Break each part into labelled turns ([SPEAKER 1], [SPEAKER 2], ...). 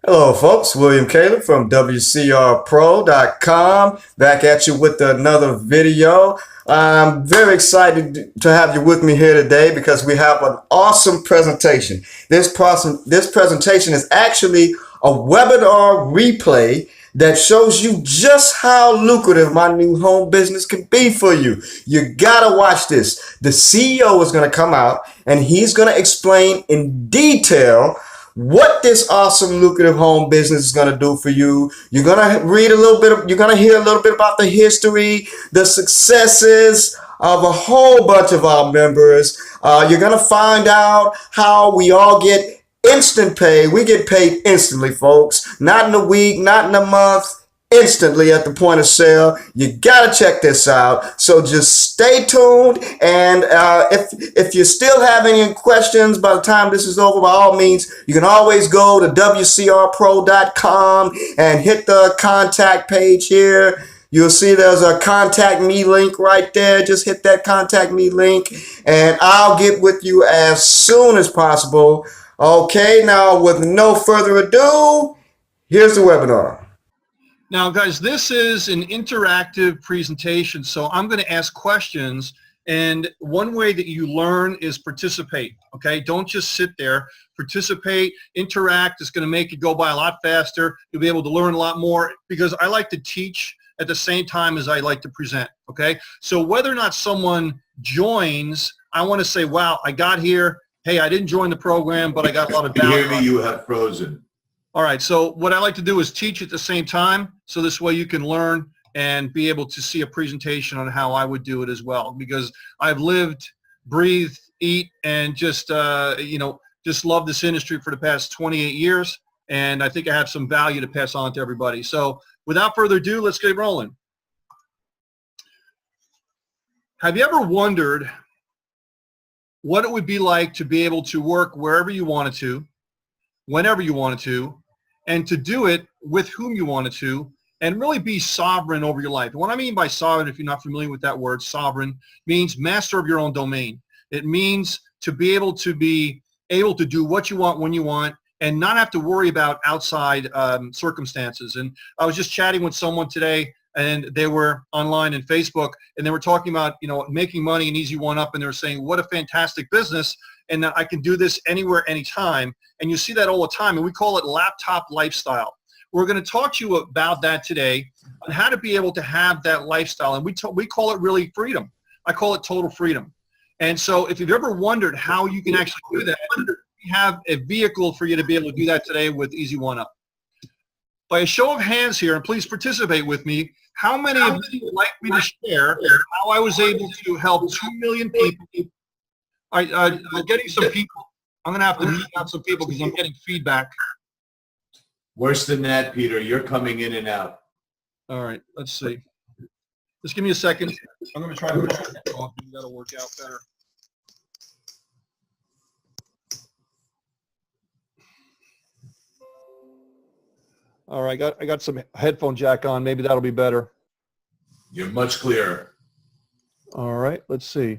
[SPEAKER 1] Hello, folks. William Caleb from WCRPro.com back at you with another video. I'm very excited to have you with me here today because we have an awesome presentation. This presentation is actually a webinar replay that shows you just how lucrative my new home business can be for you. You gotta watch this. The CEO is gonna come out and he's gonna explain in detail what this awesome lucrative home business is going to do for you. You're going to you're going to hear a little bit about the history, the successes of a whole bunch of our members. You're going to find out how we all get instant pay. We get paid instantly, folks. Not in a week, not in a month. Instantly at the point of sale. You gotta check this out. So just stay tuned, and if you still have any questions by the time this is over, by all means, you can always go to WCRPro.com and hit the contact page here. You'll see there's a contact me link right there. Just hit that contact me link and I'll get with you as soon as possible. Okay, now with no further ado, here's the webinar.
[SPEAKER 2] Now, guys, this is an interactive presentation, so I'm going to ask questions, and one way that you learn is participate, okay? Don't just sit there. Participate, interact. It's going to make it go by a lot faster. You'll be able to learn a lot more because I like to teach at the same time as I like to present, okay? So whether or not someone joins, I want to say, wow, I got here. Hey, I didn't join the program, but I got a lot of value.
[SPEAKER 3] Can you hear me? You have frozen.
[SPEAKER 2] All right, so what I like to do is teach at the same time, so this way you can learn and be able to see a presentation on how I would do it as well, because I've lived, breathed, eat, and just love this industry for the past 28 years, and I think I have some value to pass on to everybody. So without further ado, let's get rolling. Have you ever wondered what it would be like to be able to work wherever you wanted to, whenever you wanted to, and to do it with whom you wanted to, and really be sovereign over your life? And what I mean by sovereign, if you're not familiar with that word, sovereign means master of your own domain. It means to be able to do what you want when you want and not have to worry about outside circumstances. And I was just chatting with someone today, and they were online in Facebook, and they were talking about, making money and Easy One Up, and they were saying, what a fantastic business, and that I can do this anywhere, anytime. And you see that all the time, and we call it laptop lifestyle. We're going to talk to you about that today, on how to be able to have that lifestyle, and we call it really freedom. I call it total freedom. And so if you've ever wondered how you can actually do that, we have a vehicle for you to be able to do that today with Easy One Up. By a show of hands here, and please participate with me, how many of you would like me to share how I was able to help 2 million people? I'm getting some people. I'm going to have to mute out some people because I'm getting feedback.
[SPEAKER 3] Worse than that, Peter. You're coming in and out.
[SPEAKER 2] All right, let's see. Just give me a second. I'm going to try to put that off. That'll work out better. All right, I got some headphone jack on. Maybe that'll be better.
[SPEAKER 3] You're much clearer.
[SPEAKER 2] All right, let's see.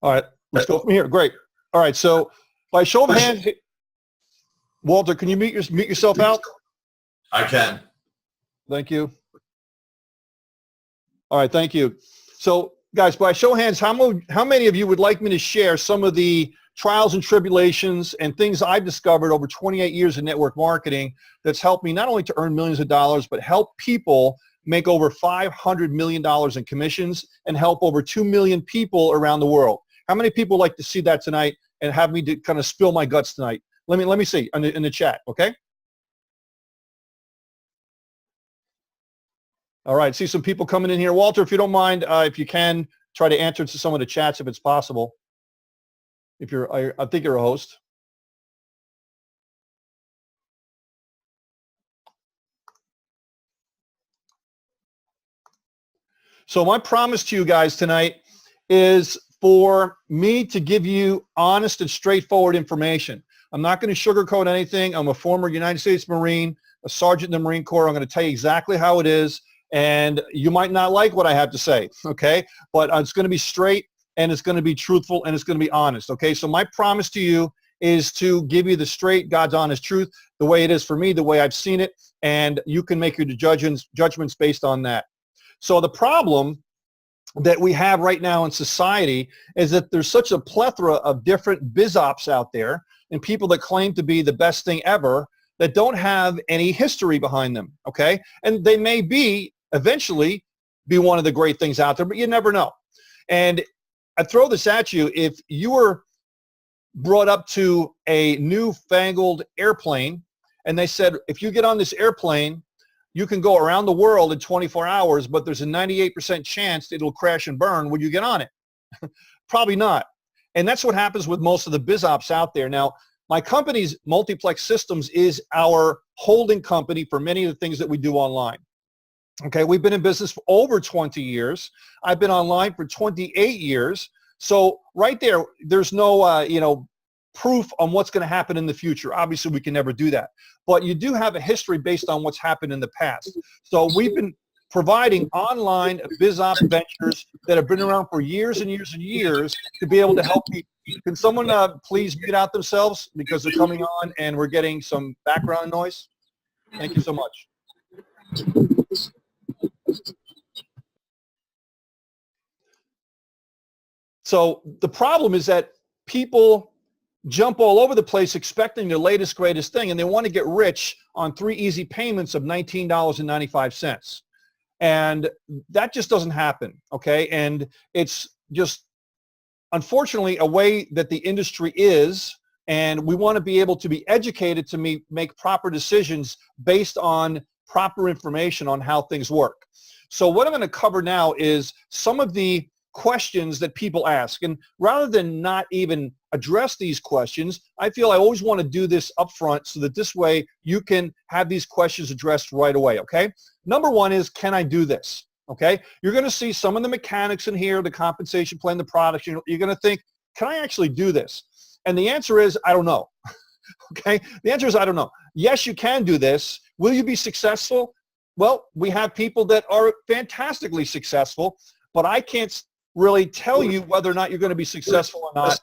[SPEAKER 2] All right, let's go from here. Great. All right, so by show of hands, Walter, can you mute yourself out?
[SPEAKER 3] I can.
[SPEAKER 2] Thank you. All right, thank you. So, guys, by show of hands, how many of you would like me to share some of the trials and tribulations and things I've discovered over 28 years in network marketing that's helped me not only to earn millions of dollars, but help people make over $500 million in commissions and help over 2 million people around the world? How many people like to see that tonight and have me to kind of spill my guts tonight? Let me see in the chat, okay? All right, see some people coming in here. Walter, if you don't mind, if you can, try to answer to some of the chats if it's possible. If I think you're a host. So my promise to you guys tonight is for me to give you honest and straightforward information. I'm not going to sugarcoat anything. I'm a former United States Marine, a sergeant in the Marine Corps. I'm going to tell you exactly how it is, and you might not like what I have to say, okay? But it's going to be straight, and it's going to be truthful, and it's going to be honest, okay? So my promise to you is to give you the straight, God's honest truth, the way it is for me, the way I've seen it, and you can make your judgments based on that. So the problem that we have right now in society is that there's such a plethora of different biz ops out there and people that claim to be the best thing ever that don't have any history behind them, okay? And they may eventually be one of the great things out there, but you never know. And I throw this at you. If you were brought up to a newfangled airplane and they said, if you get on this airplane, you can go around the world in 24 hours, but there's a 98% chance it'll crash and burn, would you get on it? Probably not. And that's what happens with most of the biz ops out there. Now, my company's Multiplex Systems is our holding company for many of the things that we do online. Okay, we've been in business for over 20 years. I've been online for 28 years. So right there, there's no, proof on what's going to happen in the future. Obviously, we can never do that. But you do have a history based on what's happened in the past. So we've been providing online biz op ventures that have been around for years and years and years to be able to help people. Can someone please mute out themselves because they're coming on and we're getting some background noise? Thank you so much. So the problem is that people jump all over the place expecting the latest, greatest thing, and they want to get rich on 3 easy payments of $19.95. And that just doesn't happen, okay? And it's just, unfortunately, a way that the industry is, and we want to be able to be educated to make proper decisions based on proper information on how things work. So what I'm going to cover now is some of the questions that people ask. And rather than not even address these questions, I feel I always want to do this up front so that this way you can have these questions addressed right away, okay? Number one is, can I do this? Okay? You're going to see some of the mechanics in here, the compensation plan, the products. You're going to think, can I actually do this? And the answer is, I don't know. Okay? The answer is, I don't know. Yes, you can do this. Will you be successful? Well, we have people that are fantastically successful, but I can't really tell you whether or not you're going to be successful or not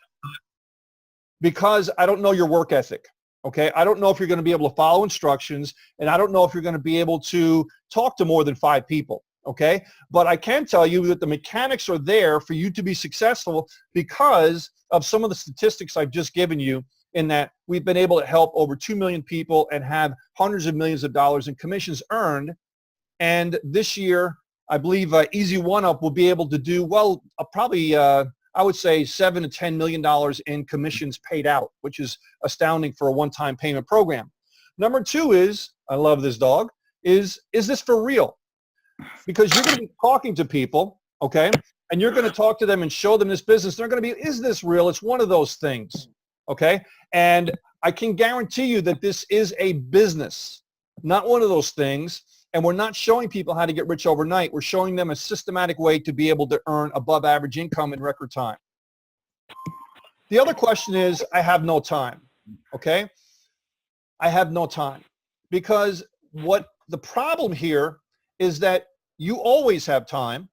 [SPEAKER 2] because I don't know your work ethic, okay? I don't know if you're going to be able to follow instructions, and I don't know if you're going to be able to talk to more than 5 people, okay? But I can tell you that the mechanics are there for you to be successful because of some of the statistics I've just given you, in that we've been able to help over 2 million people and have hundreds of millions of dollars in commissions earned. And this year, I believe Easy One-Up will be able to do, well, probably, I would say $7 to $10 million in commissions paid out, which is astounding for a one-time payment program. Number 2 is, I love this dog, is this for real? Because you're going to be talking to people, okay, and you're going to talk to them and show them this business. They're going to be, is this real? It's one of those things, okay? And I can guarantee you that this is a business, not one of those things. And we're not showing people how to get rich overnight. We're showing them a systematic way to be able to earn above average income in record time. The other question is, I have no time, okay? I have no time. Because what the problem here is that you always have time.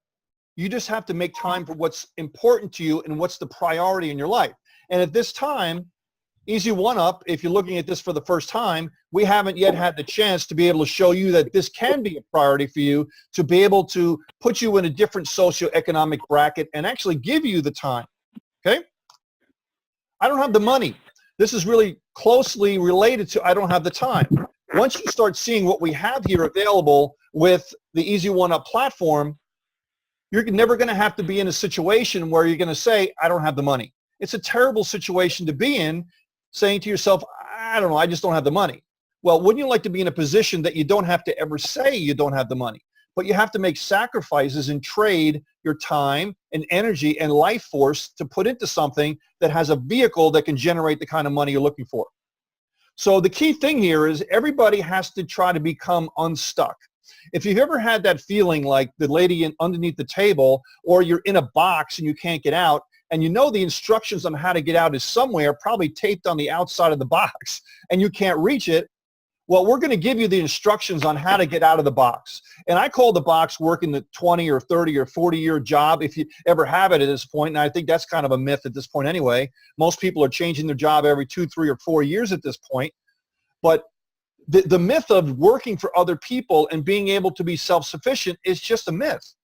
[SPEAKER 2] You just have to make time for what's important to you and what's the priority in your life. And at this time, Easy One-Up, if you're looking at this for the first time, we haven't yet had the chance to be able to show you that this can be a priority for you, to be able to put you in a different socioeconomic bracket and actually give you the time, okay? I don't have the money. This is really closely related to I don't have the time. Once you start seeing what we have here available with the Easy One-Up platform, you're never going to have to be in a situation where you're going to say, I don't have the money. It's a terrible situation to be in, saying to yourself, I don't know, I just don't have the money. Well, wouldn't you like to be in a position that you don't have to ever say you don't have the money, but you have to make sacrifices and trade your time and energy and life force to put into something that has a vehicle that can generate the kind of money you're looking for? So the key thing here is everybody has to try to become unstuck. If you've ever had that feeling like the lady underneath the table, or you're in a box and you can't get out, and you know the instructions on how to get out is somewhere, probably taped on the outside of the box, and you can't reach it, Well, we're going to give you the instructions on how to get out of the box. And I call the box working the 20 or 30 or 40-year job, if you ever have it at this point. And I think that's kind of a myth at this point anyway. Most people are changing their job every 2, 3, or 4 years at this point. But the myth of working for other people and being able to be self-sufficient is just a myth.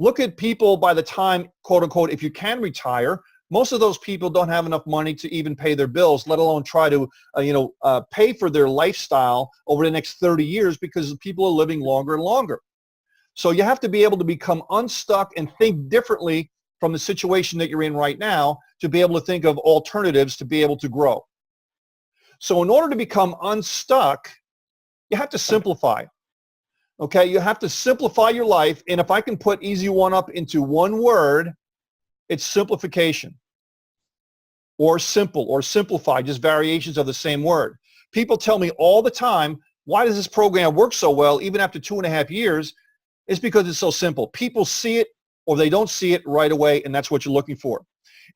[SPEAKER 2] Look at people by the time, quote unquote, if you can retire, most of those people don't have enough money to even pay their bills, let alone try to, pay for their lifestyle over the next 30 years because people are living longer and longer. So you have to be able to become unstuck and think differently from the situation that you're in right now to be able to think of alternatives to be able to grow. So in order to become unstuck, you have to simplify. Okay, you have to simplify your life. And if I can put Easy One Up into one word, it's simplification, or simple, or simplify, just variations of the same word. People tell me all the time, why does this program work so well even after 2.5 years? It's because it's so simple. People see it or they don't see it right away, and that's what you're looking for.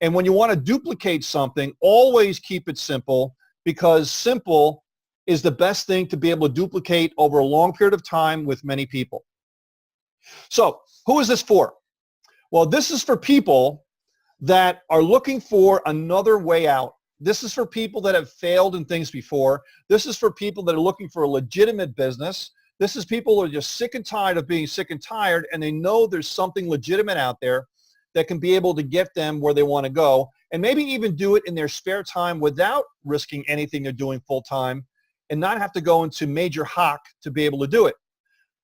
[SPEAKER 2] And when you want to duplicate something, always keep it simple, because simple is the best thing to be able to duplicate over a long period of time with many people. So who is this for? Well, this is for people that are looking for another way out. This is for people that have failed in things before. This is for people that are looking for a legitimate business. This is people who are just sick and tired of being sick and tired, and they know there's something legitimate out there that can be able to get them where they want to go, and maybe even do it in their spare time without risking anything they're doing full time, and not have to go into major hock to be able to do it.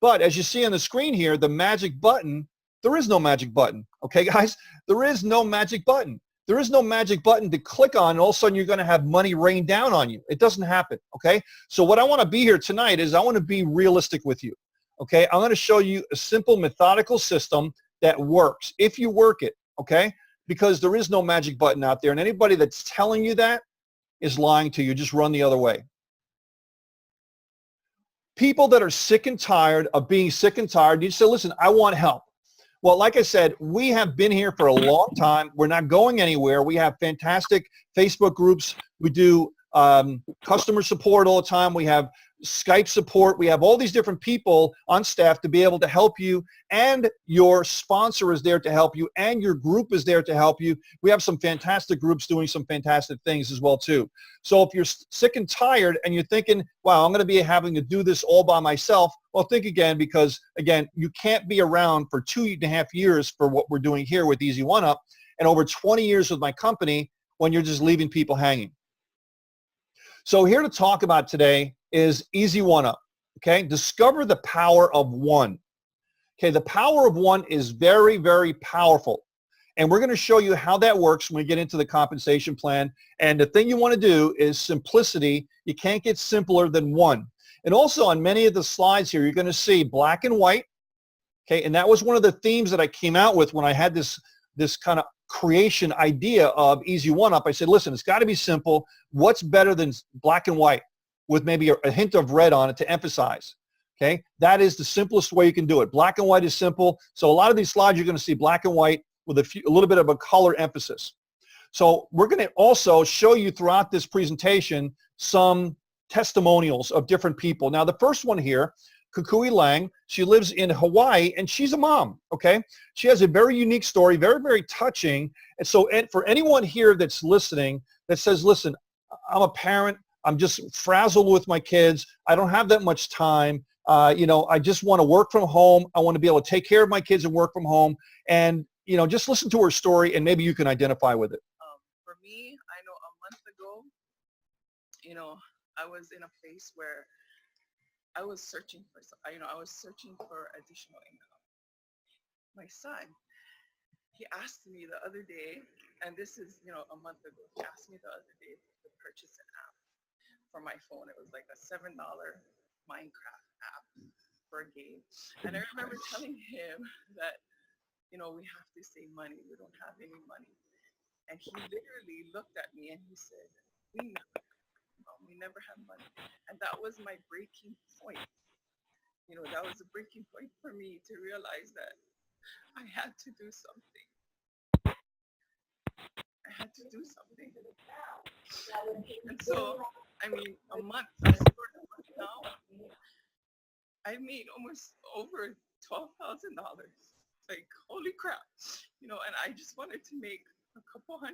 [SPEAKER 2] But as you see on the screen here, the magic button, there is no magic button. Okay, guys? There is no magic button. There is no magic button to click on and all of a sudden you're going to have money rain down on you. It doesn't happen. Okay? So what I want to be here tonight is I want to be realistic with you. Okay? I'm going to show you a simple methodical system that works if you work it. Okay? Because there is no magic button out there, and anybody that's telling you that is lying to you. Just run the other way. People that are sick and tired of being sick and tired, you say, listen, I want help. Well, like I said, we have been here for a long time. We're not going anywhere. We have fantastic Facebook groups. We do customer support all the time. We have Skype support. We have all these different people on staff to be able to help you, and your sponsor is there to help you, and your group is there to help you. We have some fantastic groups doing some fantastic things as well too. So if you're sick and tired and you're thinking, wow, I'm going to be having to do this all by myself, well, think again, because again, you can't be around for 2.5 years for what we're doing here with Easy One Up, and over 20 years with my company when you're just leaving people hanging. So here to talk about today is Easy One Up. Okay, discover the power of one. Okay, the power of one is very, very powerful. And we're going to show you how that works when we get into the compensation plan. And the thing you want to do is simplicity. You can't get simpler than one. And also on many of the slides here, you're going to see black and white. Okay, and that was one of the themes that I came out with when I had this kind of creation idea of Easy One Up. I said, listen, it's got to be simple. What's better than black and white with maybe a hint of red on it to emphasize? Okay, that is the simplest way you can do it. Black and white is simple. So a lot of these slides, you're going to see black and white with a little bit of a color emphasis. So we're going to also show you throughout this presentation some testimonials of different people. Now, the first one here, Kukui Lang, she lives in Hawaii, and she's a mom, okay? She has a very unique story, very, very touching. And so for anyone here that's listening that says, listen, I'm a parent, I'm just frazzled with my kids, I don't have that much time, I just want to work from home, I want to be able to take care of my kids and work from home, and, just listen to her story and maybe you can identify with it.
[SPEAKER 4] For me, I know a month ago, I was in a place where I was searching for, additional income. My son, he asked me the other day, and this is, a month ago, he asked me the other day to purchase an app for my phone. It was like a $7 Minecraft app for a game. And I remember telling him that, we have to save money. We don't have any money. And he literally looked at me and he said, we never have money. And that was my breaking point. That was a breaking point for me to realize that I had to do something. I had to do something. And so, a month, fast forward a month now, I made almost over $12,000. Like, holy crap, you know, and I just wanted to make a couple $100.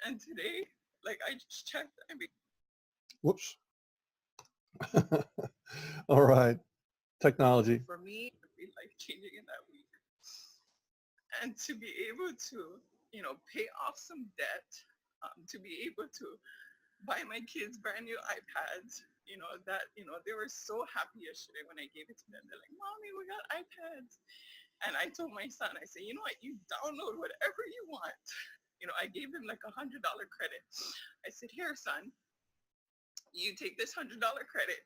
[SPEAKER 4] And today, like, I just checked, I mean,
[SPEAKER 2] Whoops. All right. Technology.
[SPEAKER 4] for me, it would be life-changing in that week. And to be able to, you know, pay off some debt, to be able to buy my kids brand new iPads, you know, that, you know, they were so happy yesterday when I gave it to them. They're like, Mommy, we got iPads. And I told my son, I said, you know what, you download whatever you want. You know, I gave him like $100 credit. I said, here, son, you take this $100 credit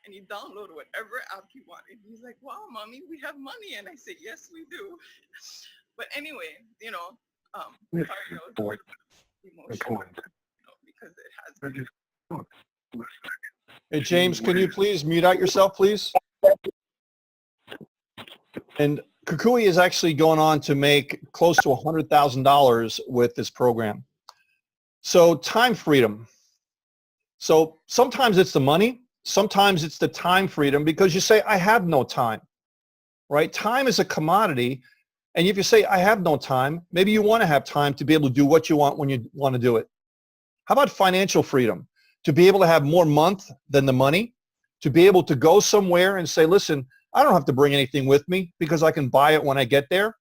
[SPEAKER 4] and you download whatever app you want. And he's like, wow, Mommy, we have money. And I said, yes, we do. But anyway, you know, cardio is emotional, you know, because it has been.
[SPEAKER 2] Hey, James, can you please mute out yourself, please? And Kukui is actually going on to make close to $100,000 with this program. So time freedom. So sometimes it's the money. Sometimes it's the time freedom because you say, I have no time, right? Time is a commodity. And if you say, I have no time, maybe you want to have time to be able to do what you want when you want to do it. How about financial freedom? To be able to have more month than the money, to be able to go somewhere and say, listen, I don't have to bring anything with me because I can buy it when I get there.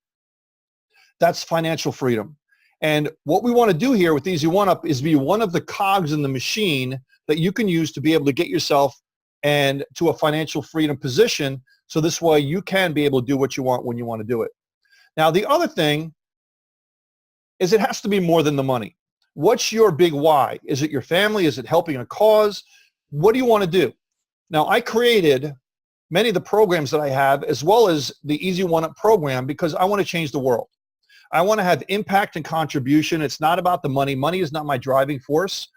[SPEAKER 2] That's financial freedom. And what we want to do here with Easy One Up is be one of the cogs in the machine that you can use to be able to get yourself and to a financial freedom position. So this way you can be able to do what you want when you want to do it. Now, the other thing is it has to be more than the money. What's your big why? Is it your family? Is it helping a cause? What do you want to do? Now, I created many of the programs that I have as well as the Easy One Up program because I want to change the world. I want to have impact and contribution. It's not about the money. Money is not my driving force.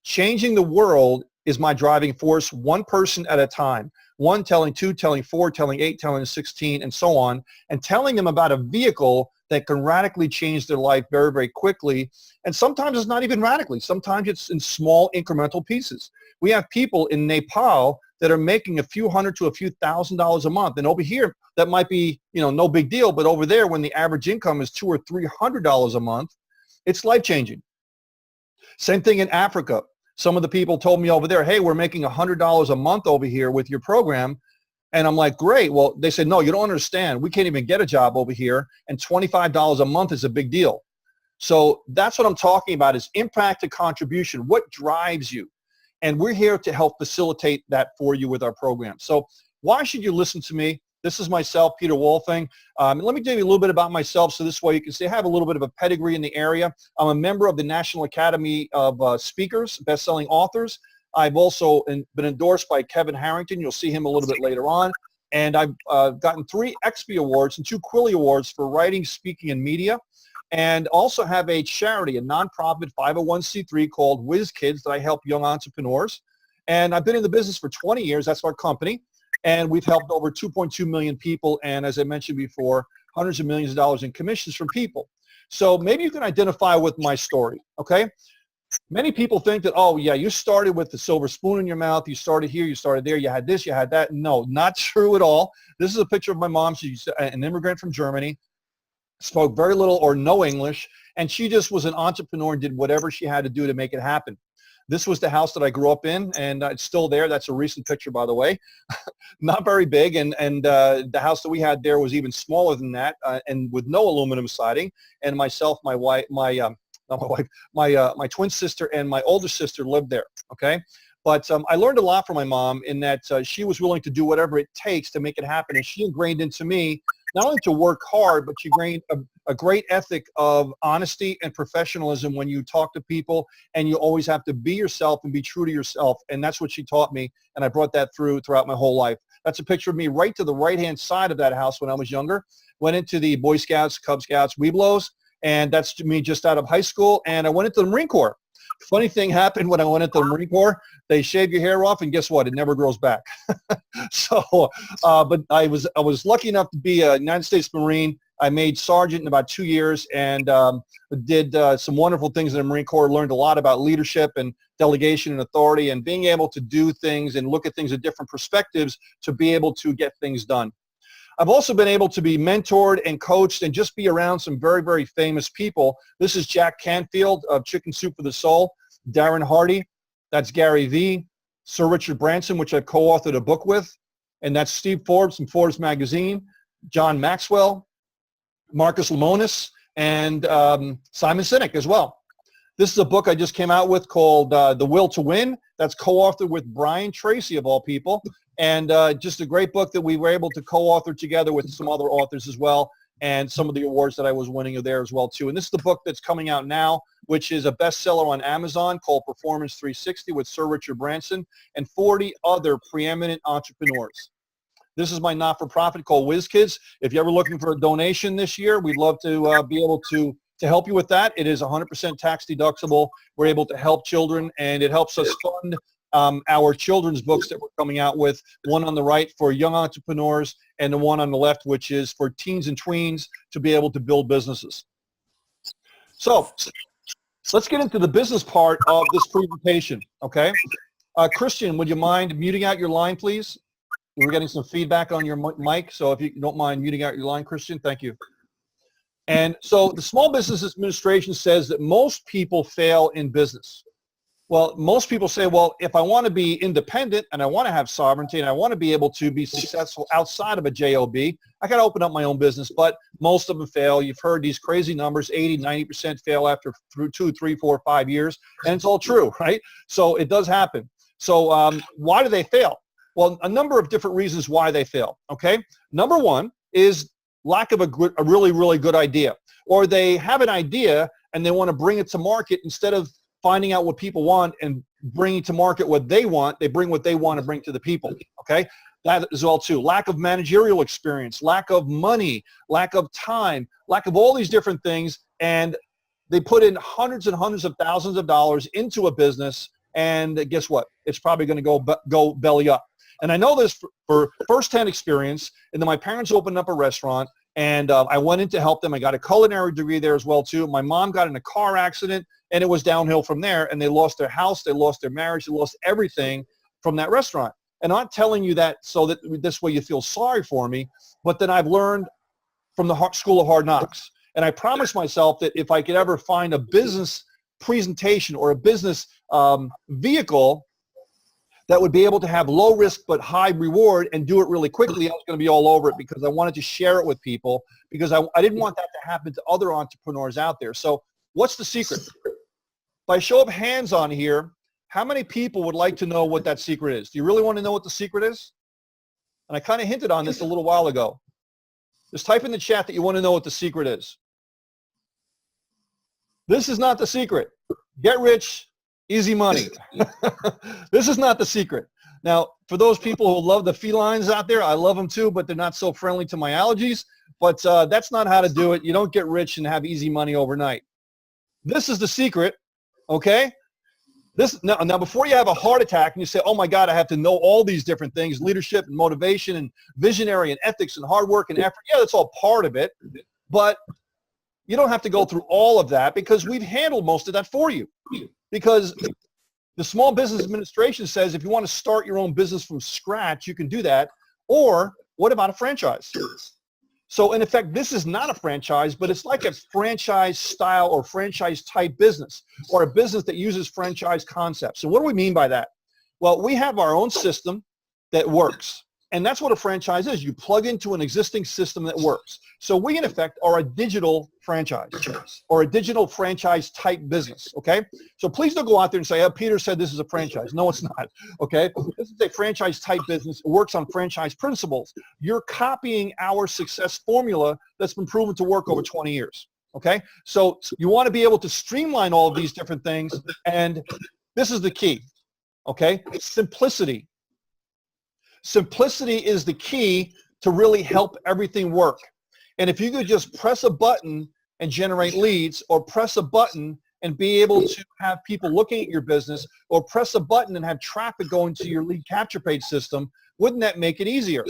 [SPEAKER 2] Changing the world is my driving force, one person at a time. One telling two, telling four, telling eight, telling 16, and so on, and telling them about a vehicle that can radically change their life very, very quickly. And sometimes it's not even radically. Sometimes it's in small incremental pieces. We have people in Nepal that are making a few hundred to a few $1,000s a month. And over here, that might be, you know, no big deal. But over there, when the average income is $200 or $300 a month, it's life-changing. Same thing in Africa. Some of the people told me over there, hey, we're making $100 a month over here with your program. And I'm like, great. Well, they said, no, you don't understand. We can't even get a job over here. And $25 a month is a big deal. So that's what I'm talking about is impact and contribution. What drives you? And we're here to help facilitate that for you with our program. So why should you listen to me? This is myself, Peter Wolfing. Let me tell you a little bit about myself so this way you can see I have a little bit of a pedigree in the area. I'm a member of the National Academy of Speakers, best-selling authors. I've also been endorsed by Kevin Harrington. You'll see him a little bit later on. And I've gotten 3 XP Awards and 2 Quilly Awards for writing, speaking, and media. And also have a charity, a nonprofit 501c3 called Whiz Kids that I help young entrepreneurs. And I've been in the business for 20 years. That's our company. And we've helped over 2.2 million people. And as I mentioned before, hundreds of millions of dollars in commissions from people. So maybe you can identify with my story, okay? Many people think that, oh, yeah, you started with the silver spoon in your mouth. You started here, you started there, you had this, you had that. No, not true at all. This is a picture of my mom. She's an immigrant from Germany, spoke very little or no English, and she just was an entrepreneur and did whatever she had to do to make it happen. This was the house that I grew up in, and it's still there. That's a recent picture, by the way. Not very big, and the house that we had there was even smaller than that, and with no aluminum siding. And myself, my wife, my twin sister, and my older sister lived there. Okay, but I learned a lot from my mom in that she was willing to do whatever it takes to make it happen, and she ingrained into me not only to work hard, but she ingrained a great ethic of honesty and professionalism when you talk to people, and you always have to be yourself and be true to yourself. And that's what she taught me, and I brought that throughout my whole life. That's a picture of me right to the right-hand side of that house when I was younger. Went into the Boy Scouts, Cub Scouts, Webelos, and that's me just out of high school, and I went into the Marine Corps. Funny thing happened when I went into the Marine Corps. They shave your hair off, and guess what? It never grows back. So, but I was lucky enough to be a United States Marine, I made sergeant in about 2 years and did some wonderful things in the Marine Corps, learned a lot about leadership and delegation and authority and being able to do things and look at things at different perspectives to be able to get things done. I've also been able to be mentored and coached and just be around some very, very famous people. This is Jack Canfield of Chicken Soup for the Soul, Darren Hardy, that's Gary Vee, Sir Richard Branson, which I've co-authored a book with, and that's Steve Forbes from Forbes Magazine, John Maxwell, Marcus Lemonis, and Simon Sinek as well. This is a book I just came out with called The Will to Win. That's co-authored with Brian Tracy, of all people. And just a great book that we were able to co-author together with some other authors as well, and some of the awards that I was winning are there as well too. And this is the book that's coming out now, which is a bestseller on Amazon called Performance 360 with Sir Richard Branson and 40 other preeminent entrepreneurs. This is my not-for-profit called WizKids. If you're ever looking for a donation this year, we'd love to be able to help you with that. It is 100% tax deductible. We're able to help children, and it helps us fund our children's books that we're coming out with, one on the right for young entrepreneurs and the one on the left, which is for teens and tweens to be able to build businesses. So let's get into the business part of this presentation, okay? Christian, would you mind muting out your line, please? We're getting some feedback on your mic, so if you don't mind muting out your line, Christian, thank you. And so the Small Business Administration says that most people fail in business. Well, most people say, well, if I want to be independent and I want to have sovereignty and I want to be able to be successful outside of a JOB, I got to open up my own business. But most of them fail. You've heard these crazy numbers, 80, 90% fail after 2, 3, 4, 5 years. And it's all true, right? So it does happen. So why do they fail? Well, a number of different reasons why they fail, okay? Number one is lack of a really, really good idea. Or they have an idea and they want to bring it to market instead of finding out what people want and bringing to market what they want. They bring what they want to bring to the people, okay? That is all too. Lack of managerial experience, lack of money, lack of time, lack of all these different things, and they put in hundreds and hundreds of thousands of dollars into a business, and guess what? It's probably going to go belly up. And I know this for firsthand experience, and then my parents opened up a restaurant, and I went in to help them. I got a culinary degree there as well too. My mom got in a car accident, and it was downhill from there, and they lost their house, they lost their marriage, they lost everything from that restaurant. And I'm not telling you that so that this way you feel sorry for me, but then I've learned from the School of Hard Knocks. And I promised myself that if I could ever find a business presentation or a business vehicle that would be able to have low risk but high reward and do it really quickly, I was going to be all over it because I wanted to share it with people because I didn't want that to happen to other entrepreneurs out there. So what's the secret? By show of hands on here, how many people would like to know what that secret is? Do you really want to know what the secret is? And I kind of hinted on this a little while ago. Just type in the chat that you want to know what the secret is. This is not the secret. Get rich, easy money. This is not the secret. Now, for those people who love the felines out there, I love them too, but they're not so friendly to my allergies. But that's not how to do it. You don't get rich and have easy money overnight. This is the secret, okay? Now, before you have a heart attack and you say, oh my God, I have to know all these different things, leadership and motivation and visionary and ethics and hard work and effort. Yeah, that's all part of it. But you don't have to go through all of that because we've handled most of that for you. Because the Small Business Administration says if you want to start your own business from scratch, you can do that. Or what about a franchise? So in effect, this is not a franchise, but it's like a franchise style or franchise type business or a business that uses franchise concepts. So what do we mean by that? Well, we have our own system that works. And that's what a franchise is. You plug into an existing system that works. So we, in effect, are a digital franchise or a digital franchise type business, okay? So please don't go out there and say, oh, Peter said this is a franchise. No, it's not, okay? This is a franchise type business. It works on franchise principles. You're copying our success formula that's been proven to work over 20 years, okay? So you want to be able to streamline all of these different things, and this is the key, okay? Simplicity. Simplicity is the key to really help everything work. And if you could just press a button and generate leads, or press a button and be able to have people looking at your business, or press a button and have traffic going to your lead capture page system, wouldn't that make it easier?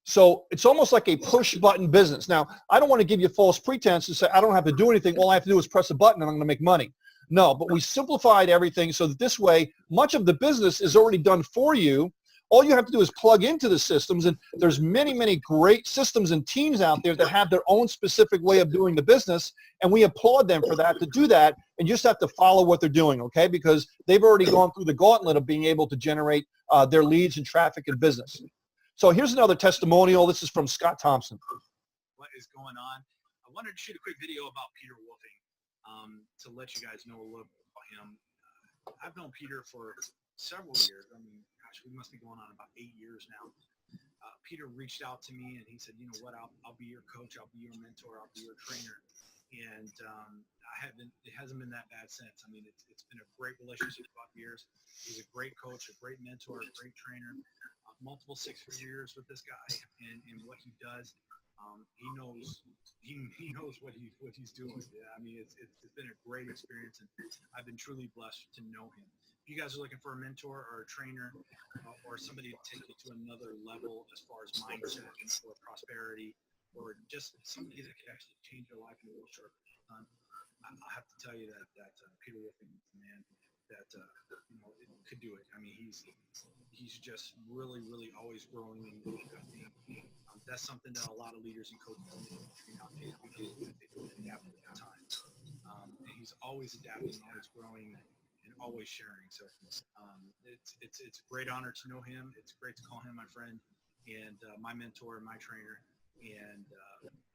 [SPEAKER 2] So it's almost like a push button business. Now, I don't want to give you false pretense and say, I don't have to do anything. All I have to do is press a button and I'm going to make money. No, but we simplified everything so that this way, much of the business is already done for you. All you have to do is plug into the systems, and there's many, many great systems and teams out there that have their own specific way of doing the business, and we applaud them for that, to do that, and you just have to follow what they're doing, okay? Because they've already gone through the gauntlet of being able to generate their leads and traffic and business. So here's another testimonial. This is from Scott Thompson.
[SPEAKER 5] What is going on? I wanted to shoot a quick video about Peter Wolfing to let you guys know a little bit about him. I've known Peter for several years. I mean, gosh, we must be going on about 8 years now. Peter reached out to me and he said, you know what, I'll be your coach, I'll be your mentor, I'll be your trainer. And it hasn't been that bad since. I mean, it's been a great relationship about years. He's a great coach, a great mentor, a great trainer. Multiple 6-figure years with this guy and what he does. He knows what he's doing. Yeah, I mean, it's been a great experience, and I've been truly blessed to know him. If you guys are looking for a mentor or a trainer or somebody to take you to another level as far as mindset or prosperity, or just somebody that could actually change your life in a real short time, I have to tell you that Peter Wolfing is the man that could do it. I mean, he's just really, really always growing and adapting. That's something that a lot of leaders and coaches nowadays adapt with time. And he's always adapting, always growing, and always sharing. So it's a great honor to know him. It's great to call him my friend and my mentor and my trainer. And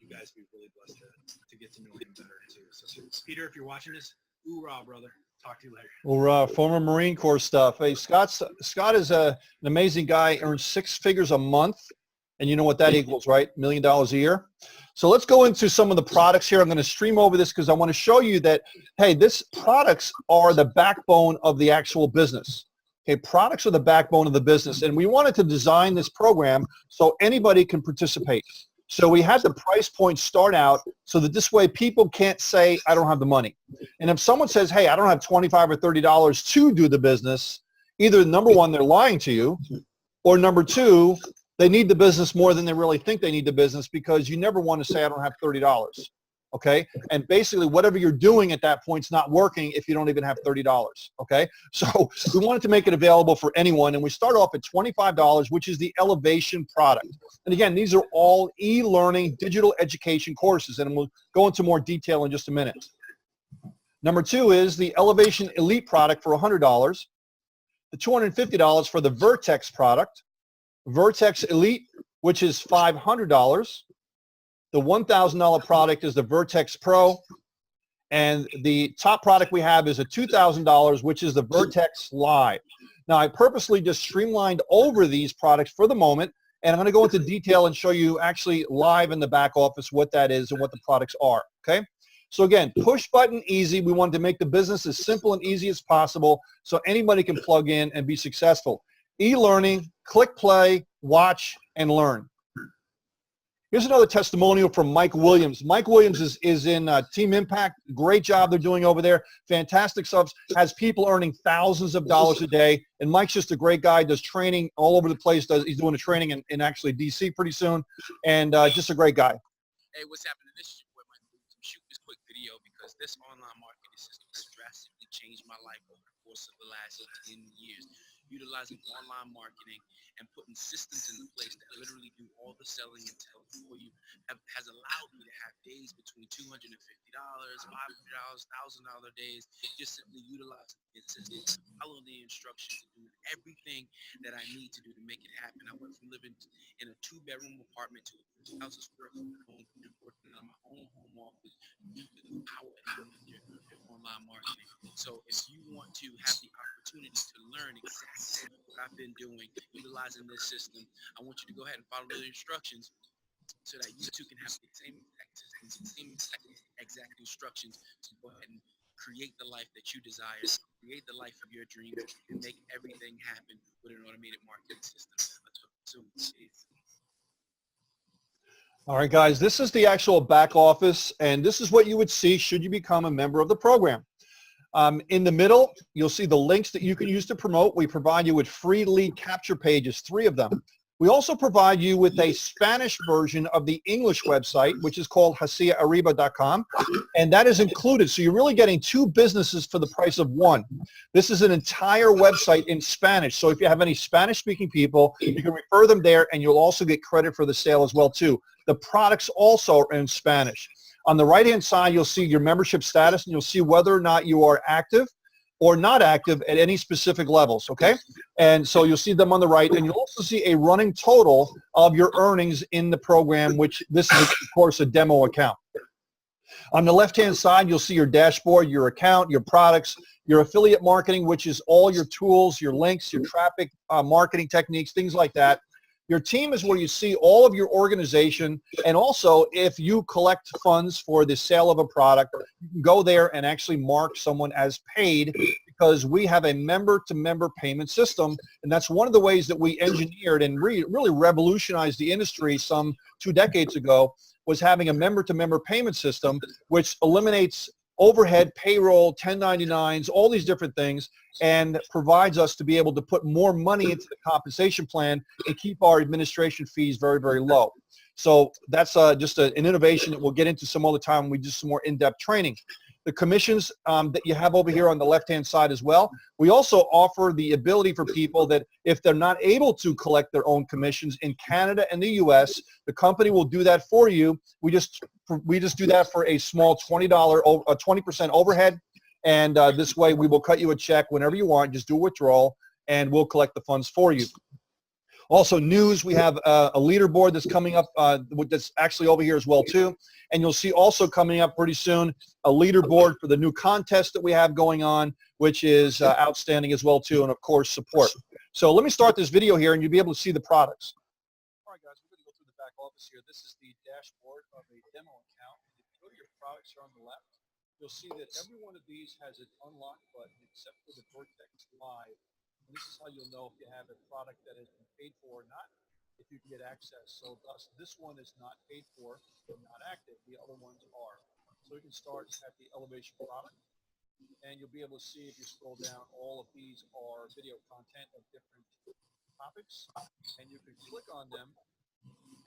[SPEAKER 5] you guys be really blessed to get to know him better too. So Peter, if you're watching this, hoorah, brother. Talk to you later.
[SPEAKER 2] Or former Marine Corps stuff. Hey, Scott is an amazing guy, earns 6 figures a month. And you know what that equals, right? $1 million a year. So let's go into some of the products here. I'm going to stream over this because I want to show you that, hey, these products are the backbone of the actual business. Okay, products are the backbone of the business. And we wanted to design this program so anybody can participate. So we had the price point start out so that this way people can't say, I don't have the money. And if someone says, hey, I don't have $25 or $30 to do the business, either number one, they're lying to you, or number two, they need the business more than they really think they need the business, because you never want to say, I don't have $30. Okay. And basically whatever you're doing at that point is not working if you don't even have $30. Okay. So we wanted to make it available for anyone. And we start off at $25, which is the Elevation product. And again, these are all e-learning digital education courses. And we'll go into more detail in just a minute. Number two is the Elevation Elite product for $100. The $250 for the Vertex product. Vertex Elite, which is $500. The $1,000 product is the Vertex Pro. And the top product we have is a $2,000, which is the Vertex Live. Now, I purposely just streamlined over these products for the moment, and I'm going to go into detail and show you actually live in the back office what that is and what the products are, okay? So again, push button easy. We wanted to make the business as simple and easy as possible so anybody can plug in and be successful. E-learning, click play, watch, and learn. Here's another testimonial from Mike Williams. Mike Williams is in Team Impact. Great job they're doing over there. Fantastic subs. Has people earning thousands of dollars a day. And Mike's just a great guy. Does training all over the place. He's doing a training in actually D.C. pretty soon. And just a great guy.
[SPEAKER 6] Hey, what's happening? This is your boy Mike Williams. I'm shooting this quick video because this online marketing system has drastically changed my life over the course of the last 10 years. Utilizing online marketing and putting systems in place that literally do all the selling and selling for you has allowed me to have days between $250, $500, $1,000 days, just simply utilizing the system, follow the instructions, and doing everything that I need to do to make it happen. I went from living in a 2-bedroom apartment to a 1,000 square foot home, working on my own home office, using the power of online marketing. So if you want to have the opportunity to learn exactly what I've been doing, utilizing this system, I want you to go ahead and follow the instructions so that you too can have the same exact instructions to go ahead and create the life that you desire, create the life of your dreams, and make everything happen with an automated marketing system.
[SPEAKER 2] All right, guys, this is the actual back office, and this is what you would see should you become a member of the program. In the middle, you'll see the links that you can use to promote. We provide you with free lead capture pages, 3 of them. We also provide you with a Spanish version of the English website, which is called haciaarriba.com, and that is included. So you're really getting two businesses for the price of one. This is an entire website in Spanish. So if you have any Spanish-speaking people, you can refer them there, and you'll also get credit for the sale as well, too. The products also are in Spanish. On the right-hand side, you'll see your membership status, and you'll see whether or not you are active or not active at any specific levels, okay? And so you'll see them on the right, and you'll also see a running total of your earnings in the program, which this is, of course, a demo account. On the left-hand side, you'll see your dashboard, your account, your products, your affiliate marketing, which is all your tools, your links, your traffic marketing techniques, things like that. Your team is where you see all of your organization, and also if you collect funds for the sale of a product, you can go there and actually mark someone as paid, because we have a member-to-member payment system, and that's one of the ways that we engineered and really revolutionized the industry some 2 decades ago, was having a member-to-member payment system, which eliminates overhead, payroll, 1099s, all these different things, and provides us to be able to put more money into the compensation plan and keep our administration fees very, very low. So that's just an innovation that we'll get into some other time when we do some more in-depth training. The commissions that you have over here on the left-hand side as well. We also offer the ability for people that if they're not able to collect their own commissions in Canada and the US, the company will do that for you. We just do that for a small $20% overhead, and this way we will cut you a check whenever you want. Just do a withdrawal, and we'll collect the funds for you. Also news, we have a leaderboard that's coming up that's actually over here as well too. And you'll see also coming up pretty soon a leaderboard for the new contest that we have going on, which is outstanding as well too, and of course support. So let me start this video here, and you'll be able to see the products. All right, guys, we're going to go through the back office here. This is the dashboard of a demo account. If you go to your products here on the left, you'll see that every one of these has an unlock button except for the Vertex Live. And this is how you'll know if you have a product that has been paid for or not, if you can get access. So thus, this one is not paid for and not active. The other ones are. So you can start at the elevation product, and you'll be able to see if you scroll down, all of these are video content of different topics, and you can click on them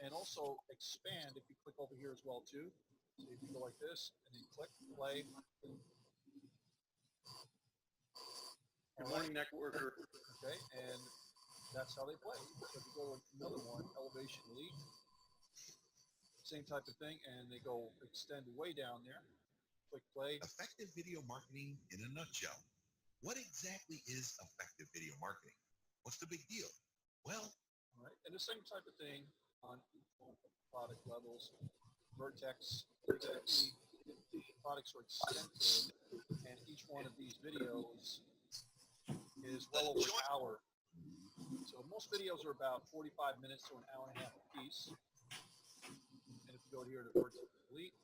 [SPEAKER 2] and also expand if you click over here as well too. So if you go like this and then click play.
[SPEAKER 7] Good morning, networker.
[SPEAKER 2] Okay, and that's how they play. So if you go to another one, Elevation Elite, same type of thing, and they go extend way down there. Click play.
[SPEAKER 8] Effective video marketing in a nutshell. What exactly is effective video marketing? What's the big deal? Well,
[SPEAKER 2] all right, and the same type of thing on product levels. Vertex, products are extensive, and each one of these videos is well over an hour. So most videos are about 45 minutes to an hour and a half a piece. And if you go here to Vertex Elite,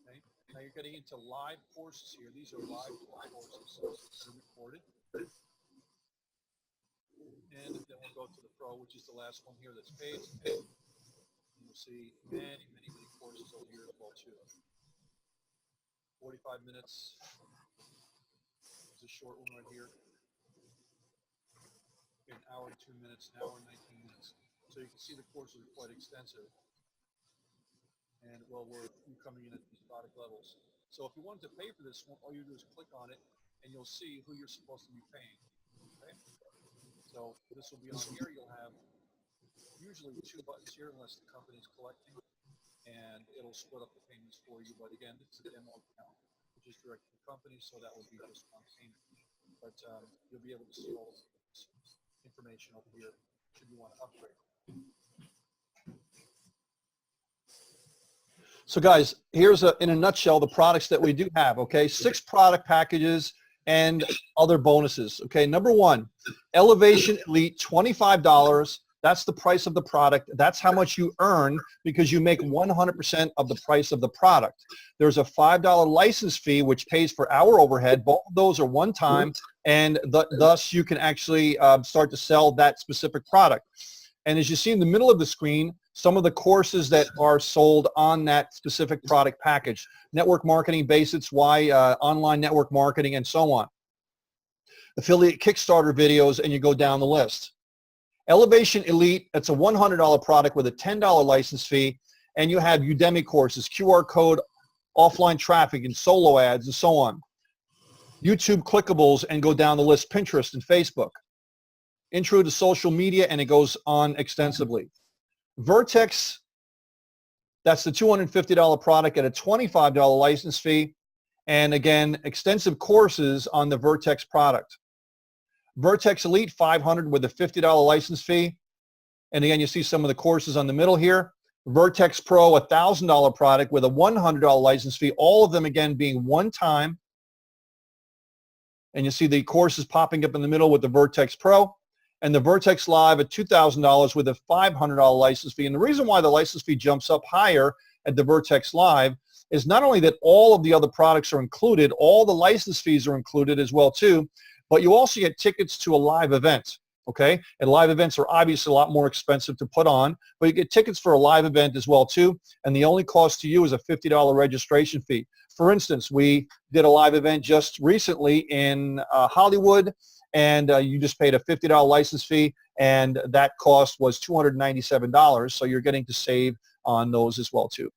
[SPEAKER 2] okay, now you're getting into live courses here. These are live courses, so they're recorded. And then we'll go to the Pro, which is the last one here that's paid. And you'll see many, many, many courses over here as well too. 45 minutes. There's a short one right here. An hour and 2 minutes, an hour and 19 minutes. So you can see the courses are quite extensive. And well worth you coming in at these product levels. So if you wanted to pay for this one, all you do is click on it, and you'll see who you're supposed to be paying. Okay? So this will be on here. You'll have usually 2 buttons here unless the company is collecting, and it'll split up the payments for you. But again, this is a demo account, which is direct to the company, so that would be just one payment. But you'll be able to see all of this information over here should you want to upgrade. So guys, here's in a nutshell the products that we do have, okay? 6 product packages and other bonuses, okay? Number 1, Elevation Elite, $25. That's the price of the product. That's how much you earn because you make 100% of the price of the product. There's a $5 license fee which pays for our overhead. Both of those are one time, and thus you can actually start to sell that specific product. And as you see in the middle of the screen, some of the courses that are sold on that specific product package. Network marketing basics, why online network marketing, and so on. Affiliate Kickstarter videos, and you go down the list. Elevation Elite, it's a $100 product with a $10 license fee, and you have Udemy courses, QR code, offline traffic, and solo ads, and so on. YouTube clickables, and go down the list, Pinterest and Facebook. Intro to social media, and it goes on extensively. Vertex, that's the $250 product at a $25 license fee, and again, extensive courses on the Vertex product. Vertex Elite 500 with a $50 license fee, and again, you see some of the courses on the middle here. Vertex Pro, a $1,000 product with a $100 license fee, all of them again being one time. And you see the courses popping up in the middle with the Vertex Pro, and the Vertex Live at $2,000 with a $500 license fee. And the reason why the license fee jumps up higher at the Vertex Live is not only that all of the other products are included, all the license fees are included as well too, but you also get tickets to a live event, okay? And live events are obviously a lot more expensive to put on, but you get tickets for a live event as well too, and the only cost to you is a $50 registration fee. For instance, we did a live event just recently in Hollywood, and you just paid a $50 license fee, and that cost was $297, so you're getting to save on those as well too.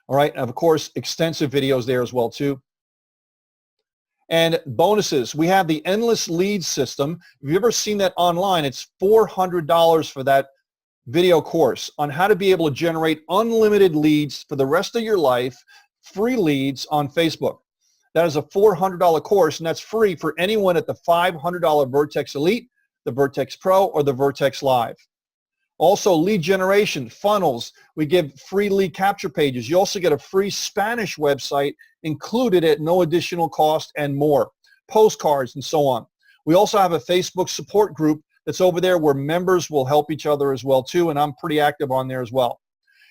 [SPEAKER 2] All right, and of course, extensive videos there as well too. And bonuses, we have the Endless Leads system. If you've ever seen that online, it's $400 for that video course on how to be able to generate unlimited leads for the rest of your life, free leads on Facebook. That is a $400 course, and that's free for anyone at the $500 Vertex Elite, the Vertex Pro, or the Vertex Live. Also, lead generation, funnels. We give free lead capture pages. You also get a free Spanish website included at no additional cost, and more. Postcards and so on. We also have a Facebook support group that's over there where members will help each other as well too, and I'm pretty active on there as well.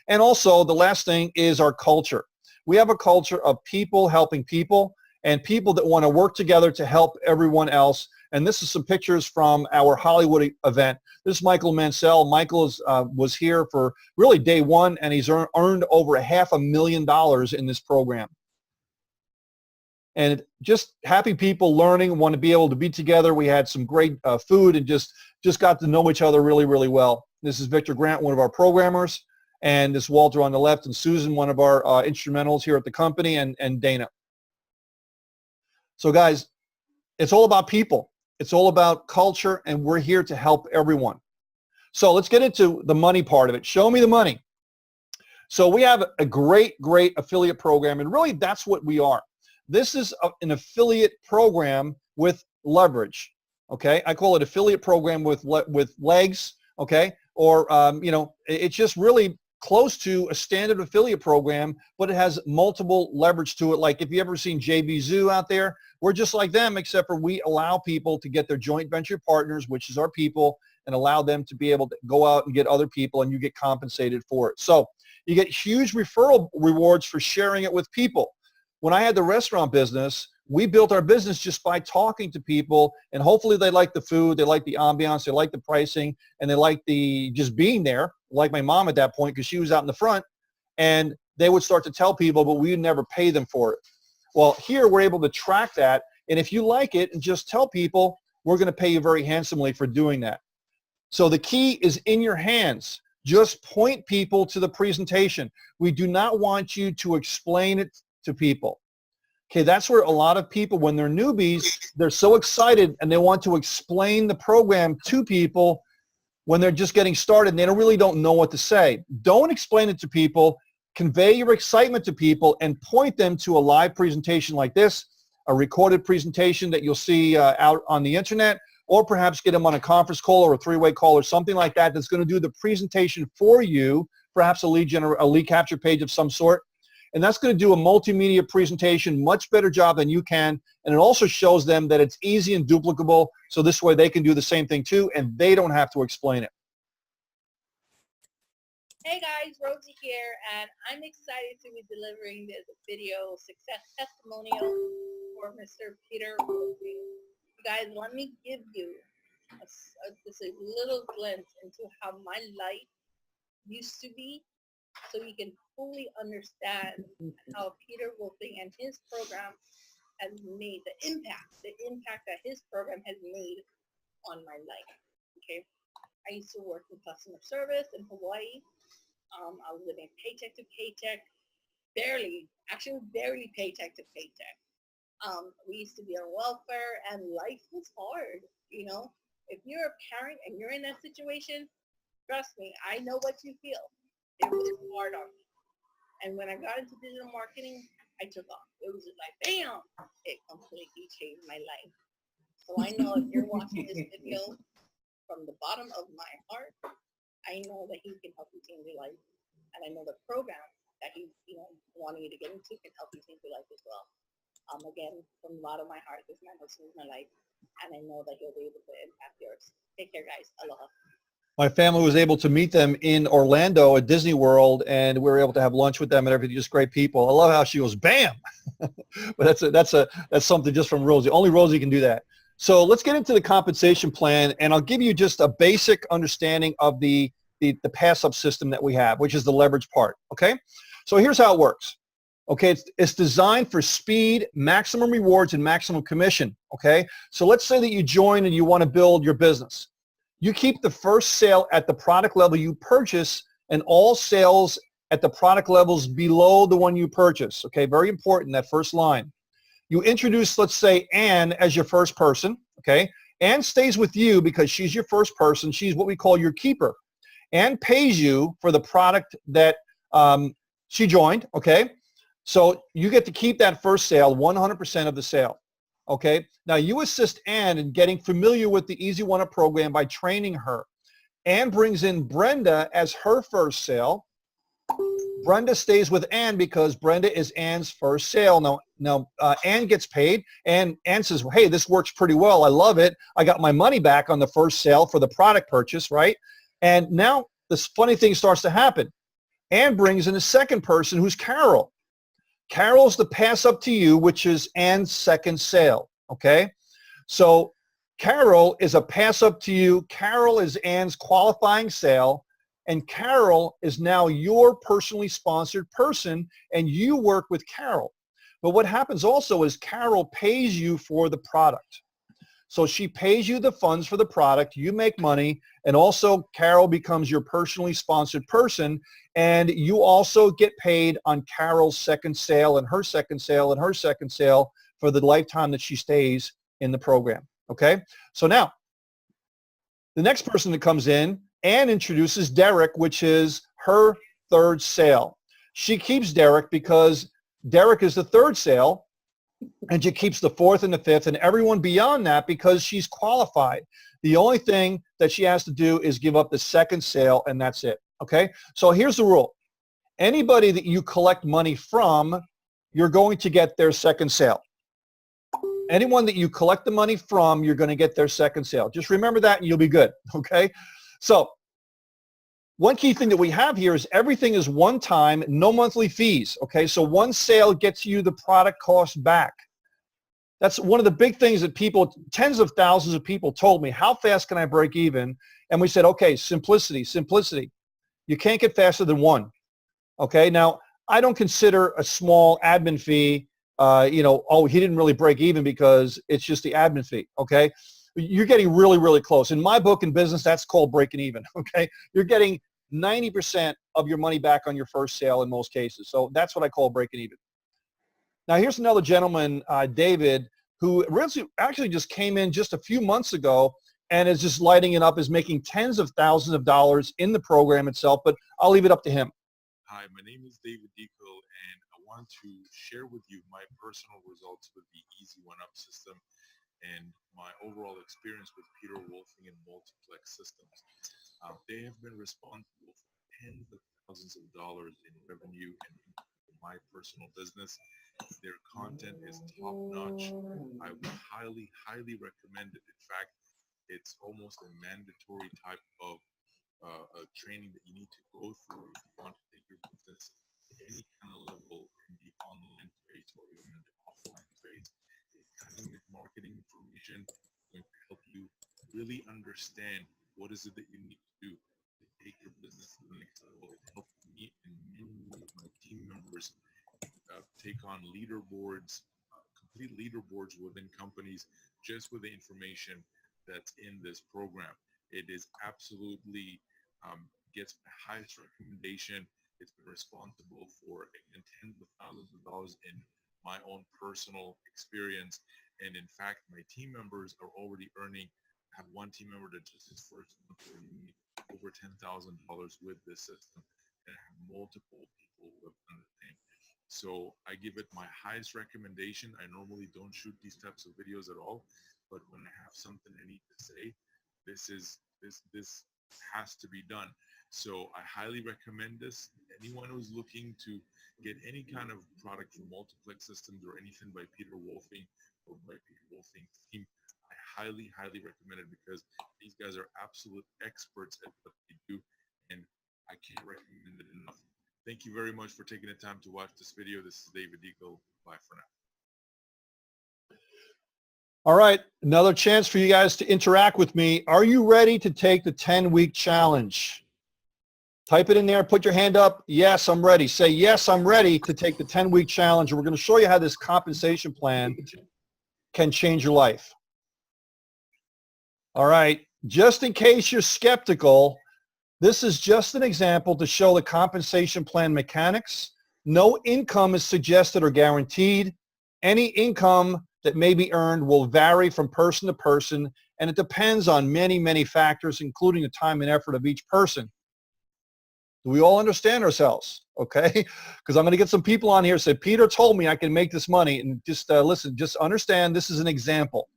[SPEAKER 2] And also, the last thing is our culture. We have a culture of people helping people, and people that want to work together to help everyone else. And this is some pictures from our Hollywood event. This is Michael Mansell. Michael was here for really day one, and he's earned over $500,000 in this program. And just happy people learning, want to be able to be together. We had some great food, and just got to know each other really, really well. This is Victor Grant, one of our programmers, and this is Walter on the left, and Susan, one of our instrumentals here at the company, and Dana. So guys, it's all about people. It's all about culture, and we're here to help everyone. So let's get into the money part of it. Show me the money. So we have a great, great affiliate program, and really that's what we are. This is an affiliate program with leverage, okay? I call it affiliate program with legs, okay? Or, it's just really close to a standard affiliate program, but it has multiple leverage to it. Like if you ever seen JV Zoo out there, we're just like them, except for we allow people to get their joint venture partners, which is our people, and allow them to be able to go out and get other people, and you get compensated for it. So you get huge referral rewards for sharing it with people. When I had the restaurant business, we built our business just by talking to people, and hopefully they like the food, they like the ambiance, they like the pricing, and they like the just being there, like my mom at that point, because she was out in the front, and they would start to tell people, but we would never pay them for it. Well, here we're able to track that, and if you like it and just tell people, we're going to pay you very handsomely for doing that. So the key is in your hands. Just point people to the presentation. We do not want you to explain it to people. Okay, that's where a lot of people, when they're newbies, they're so excited and they want to explain the program to people when they're just getting started and they really don't know what to say. Don't explain it to people. Convey your excitement to people and point them to a live presentation like this, a recorded presentation that you'll see out on the internet, or perhaps get them on a conference call or a three-way call or something like that that's going to do the presentation for you, perhaps a lead capture page of some sort. And that's going to do a multimedia presentation, much better job than you can. And it also shows them that it's easy and duplicable, so this way they can do the same thing too, and they don't have to explain it.
[SPEAKER 9] Hey guys, Rosie here, and I'm excited to be delivering this video success testimonial for Mr. Peter Wolfing. You guys, let me give you just a little glimpse into how my life used to be, so you can fully understand how Peter Wolfing and his program has made the impact that his program has made on my life. Okay, I used to work in customer service in Hawaii. I was living paycheck to paycheck, actually barely paycheck to paycheck. We used to be on welfare, and life was hard. You know, if you're a parent and you're in that situation, trust me, I know what you feel. It was hard on me. And when I got into digital marketing, I took off. It was just like, bam, it completely changed my life. So I know if you're watching this video from the bottom of my heart, I know that he can help you change your life. And I know the program that he's, wanting you to get into can help you change your life as well. Again, from the bottom of my heart, this man has changed my life. And I know that he'll be able to impact yours. Take care, guys. Aloha.
[SPEAKER 2] My family was able to meet them in Orlando at Disney World, and we were able to have lunch with them and everything. Just great people. I love how she goes, bam. But that's something just from Rosie. Only Rosie can do that. So let's get into the compensation plan, and I'll give you just a basic understanding of the PASSUP system that we have, which is the leverage part. Okay. So here's how it works. Okay, it's designed for speed, maximum rewards, and maximum commission. Okay, so let's say that you join and you want to build your business. You keep the first sale at the product level you purchase, and all sales at the product levels below the one you purchase. Okay, very important, that first line. You introduce, let's say, Anne as your first person. Okay, Anne stays with you because she's your first person. She's what we call your keeper. Anne pays you for the product that she joined. Okay. So you get to keep that first sale, 100% of the sale. Okay. Now you assist Anne in getting familiar with the Easy One Up program by training her. Anne brings in Brenda as her first sale. Brenda stays with Anne because Brenda is Anne's first sale. Now Anne gets paid, and Anne says, well, hey, this works pretty well. I love it. I got my money back on the first sale for the product purchase, right? And now this funny thing starts to happen. Anne brings in a second person who's Carol. Carol's the pass up to you, which is Anne's second sale, okay? So Carol is a pass up to you. Carol is Anne's qualifying sale, and Carol is now your personally sponsored person, and you work with Carol. But what happens also is Carol pays you for the product. So she pays you the funds for the product, you make money, and also Carol becomes your personally sponsored person, and you also get paid on Carol's second sale and her second sale and her second sale for the lifetime that she stays in the program, okay? So now, the next person that comes in, Anne introduces Derek, which is her third sale. She keeps Derek because Derek is the third sale, and she keeps the fourth and the fifth and everyone beyond that because she's qualified. The only thing that she has to do is give up the second sale, and that's it. Okay? So here's the rule. Anybody that you collect money from, you're going to get their second sale. Anyone that you collect the money from, you're going to get their second sale. Just remember that and you'll be good. Okay? So one key thing that we have here is everything is one time, no monthly fees. Okay? So one sale gets you the product cost back. That's one of the big things that people, tens of thousands of people told me, how fast can I break even? And we said, okay, simplicity. You can't get faster than one. Okay, now I don't consider a small admin fee, oh, he didn't really break even because it's just the admin fee. Okay, you're getting really, really close. In my book in business, that's called breaking even. Okay, you're getting 90% of your money back on your first sale in most cases. So that's what I call breaking even. Now here's another gentleman, David, who actually just came in just a few months ago and is just lighting it up, is making tens of thousands of dollars in the program itself, but I'll leave it up to him.
[SPEAKER 10] Hi, my name is David Deco, and I want to share with you my personal results with the Easy One Up system and my overall experience with Peter Wolfing and multiplex systems. They have been responsible for tens of thousands of dollars in revenue and my personal business. Their content is top-notch. I would highly, highly recommend it. In fact, it's almost a mandatory type of training that you need to go through if you want to take your business to any kind of level in the online space or even in the offline space. It's cutting edge marketing information going to help you really understand what is it that you need to do to take your business to the next level. It helped me and many of my team members take on leaderboards, complete leaderboards within companies just with the information that's in this program. It is absolutely gets my highest recommendation. It's been responsible for tens of thousands of dollars in my own personal experience. And in fact, my team members are already earning. I have one team member that just his first month earning over $10,000 with this system, and I have multiple people who have done the same. So I give it my highest recommendation. I normally don't shoot these types of videos at all, but when I have something I need to say, this has to be done. So I highly recommend this. Anyone who's looking to get any kind of product from Multiplex Systems or anything by Peter Wolfing or by Peter Wolfing's team, I highly, highly recommend it because these guys are absolute experts at what they do, and I can't recommend it enough. Thank you very much for taking the time to watch this video. This is David Deco. Bye for now.
[SPEAKER 2] All right, another chance for you guys to interact with me. Are you ready to take the 10-week challenge? Type it in there, put your hand up. Yes, I'm ready. Say, yes, I'm ready to take the 10-week challenge. We're going to show you how this compensation plan can change your life. All right, just in case you're skeptical, this is just an example to show the compensation plan mechanics. No income is suggested or guaranteed. Any income that may be earned will vary from person to person, and it depends on many, many factors, including the time and effort of each person. Do we all understand ourselves? Okay, because I'm going to get some people on here who say, Peter told me I can make this money, and just listen, just understand this is an example.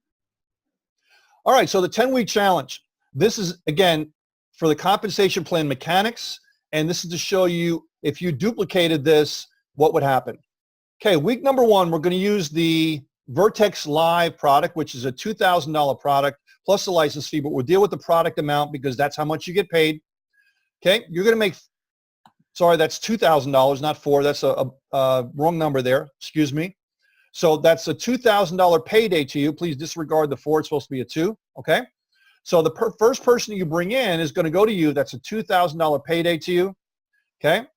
[SPEAKER 2] All right, so the 10-week challenge. This is, again, for the compensation plan mechanics, and this is to show you if you duplicated this, what would happen. Okay, week number 1, we're going to use the Vertex Live product, which is a $2,000 product plus the license fee, but we'll deal with the product amount because that's how much you get paid. Okay, you're going to make, sorry, that's $2,000, not $4,000. That's a wrong number there. Excuse me. So that's a $2,000 payday to you. Please disregard the 4. It's supposed to be a 2. Okay. So the first person you bring in is going to go to you. That's a $2,000 payday to you. Okay.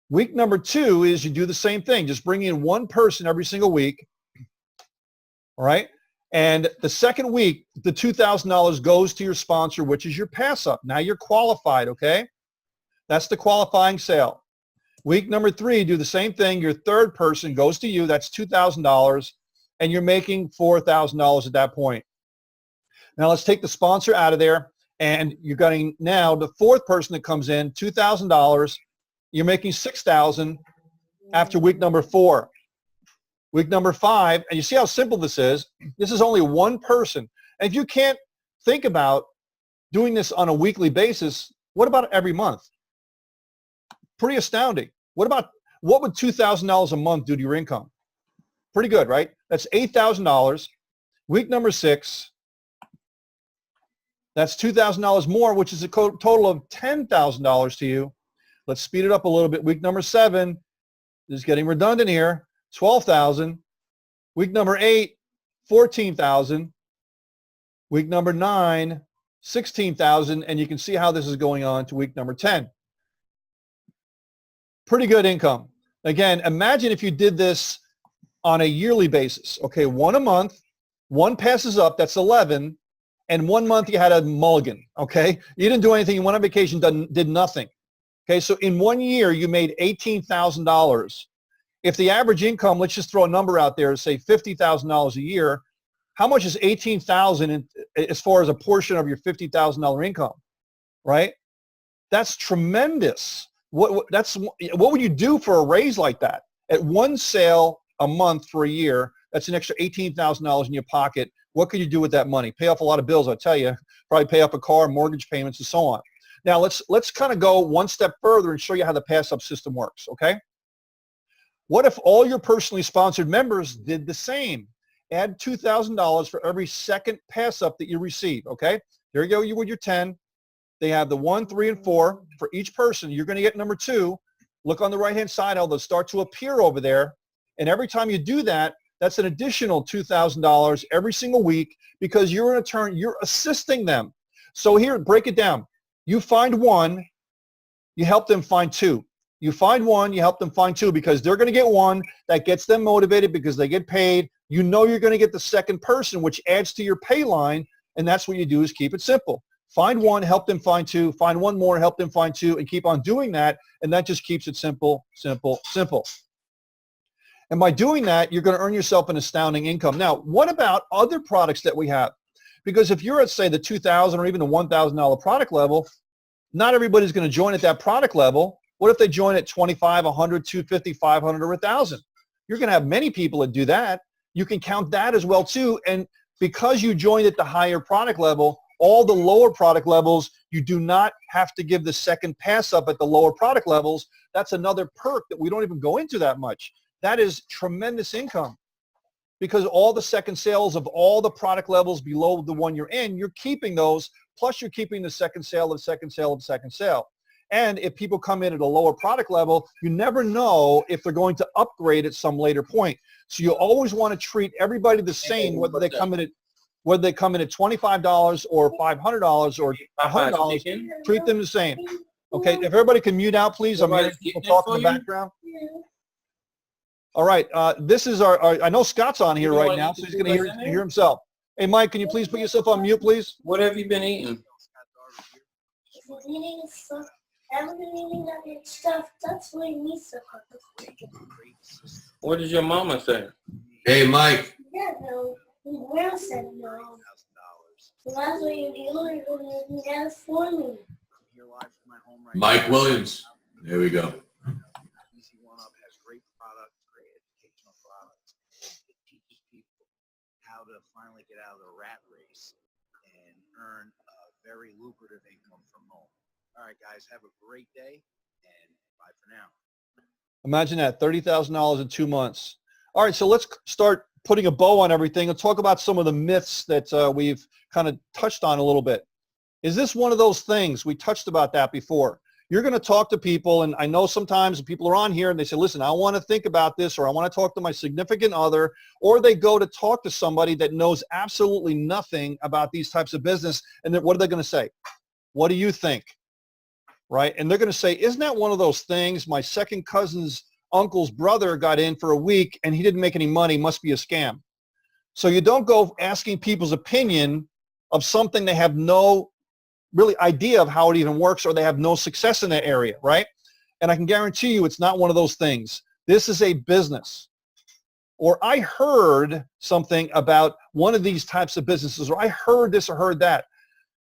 [SPEAKER 2] Week number 2 is you do the same thing. Just bring in one person every single week. All right. And the second week, the $2,000 goes to your sponsor, which is your PASSUP. Now you're qualified. Okay. That's the qualifying sale. Week number 3, do the same thing. Your third person goes to you. That's $2,000, and you're making $4,000 at that point. Now let's take the sponsor out of there, and you're getting now the fourth person that comes in, $2,000. You're making $6,000 after week number 4. Week number 5, and you see how simple this is. This is only one person. And if you can't think about doing this on a weekly basis, what about every month? Pretty astounding. What would $2,000 a month do to your income? Pretty good, right? That's $8,000. Week number 6, that's $2,000 more, which is a total of $10,000 to you. Let's speed it up a little bit. Week number 7 is getting redundant here. $12,000. Week number 8, $14,000. Week number 9, $16,000. And you can see how this is going on to week number 10. Pretty good income. Again, imagine if you did this on a yearly basis. Okay, 1 a month, 1 passes up, that's 11, and 1 month you had a mulligan. Okay, you didn't do anything, you went on vacation, did nothing. Okay, so in 1 year you made $18,000. If the average income, let's just throw a number out there, say $50,000 a year, how much is $18,000 as far as a portion of your $50,000 income, right? That's tremendous. What would you do for a raise like that? At 1 sale a month for a year, that's an extra $18,000 in your pocket. What could you do with that money? Pay off a lot of bills, I'll tell you. Probably pay up a car, mortgage payments, and so on. Now let's kind of go one step further and show you how the PASSUP system works, okay? What if all your personally sponsored members did the same? Add $2,000 for every second PASSUP that you receive, okay? There you go, you with your 10. They have the 1, 3, and 4 for each person. You're going to get number 2. Look on the right-hand side how they'll start to appear over there. And every time you do that, that's an additional $2,000 every single week because you're assisting them. So here, break it down. You find 1, you help them find 2. You find 1, you help them find 2 because they're going to get 1 that gets them motivated because they get paid. You know you're going to get the second person, which adds to your pay line. And that's what you do, is keep it simple. Find one, help them find two, find one more, help them find two, and keep on doing that. And that just keeps it simple, simple, simple. And by doing that, you're going to earn yourself an astounding income. Now, what about other products that we have? Because if you're at, say, the $2,000 or even the $1,000 product level, not everybody's going to join at that product level. What if they join at 25, 100, 250, 500, or 1,000? You're going to have many people that do that. You can count that as well, too. And because you joined at the higher product level, all the lower product levels, you do not have to give the second pass up at the lower product levels. That's another perk that we don't even go into that much. That is tremendous income, because all the second sales of all the product levels below the one you're in, you're keeping those, plus you're keeping the second sale of second sale of second sale. And if people come in at a lower product level, you never know if they're going to upgrade at some later point. So you always want to treat everybody the same, whether they come in at $25 or $500 or $100, treat them the same. Okay, if everybody can mute out, please. I'm hearing people talk in the background. All right, this is our I know Scott's on here right now, so he's going to hear himself. Hey, Mike, can you please put yourself on mute, please?
[SPEAKER 11] What have you been eating?
[SPEAKER 12] Eating stuff. I haven't been eating that good stuff. That's why me so hard.
[SPEAKER 11] What did your mama say?
[SPEAKER 3] Hey, Mike.
[SPEAKER 12] Yeah, no. Will said no. So that's why you're going to do that for me.
[SPEAKER 3] Mike Williams. There we go.
[SPEAKER 5] Easy One Up has great products, great educational products. It teaches people how to finally get out of the rat race and earn a very lucrative income from home. All right, guys, have a great day, and bye for now.
[SPEAKER 2] Imagine that, $30,000 in 2 months. All right, so let's start putting a bow on everything and talk about some of the myths that we've kind of touched on a little bit. Is this one of those things? We touched about that before. You're going to talk to people, and I know sometimes people are on here and they say, listen, I want to think about this, or I want to talk to my significant other, or they go to talk to somebody that knows absolutely nothing about these types of business, and then what are they going to say? What do you think? Right? And they're going to say, isn't that one of those things? My second cousin's uncle's brother got in for a week and he didn't make any money, must be a scam. So you don't go asking people's opinion of something they have no really idea of how it even works, or they have no success in that area, right? And I can guarantee you it's not one of those things. This is a business. Or I heard something about one of these types of businesses, or I heard this or heard that.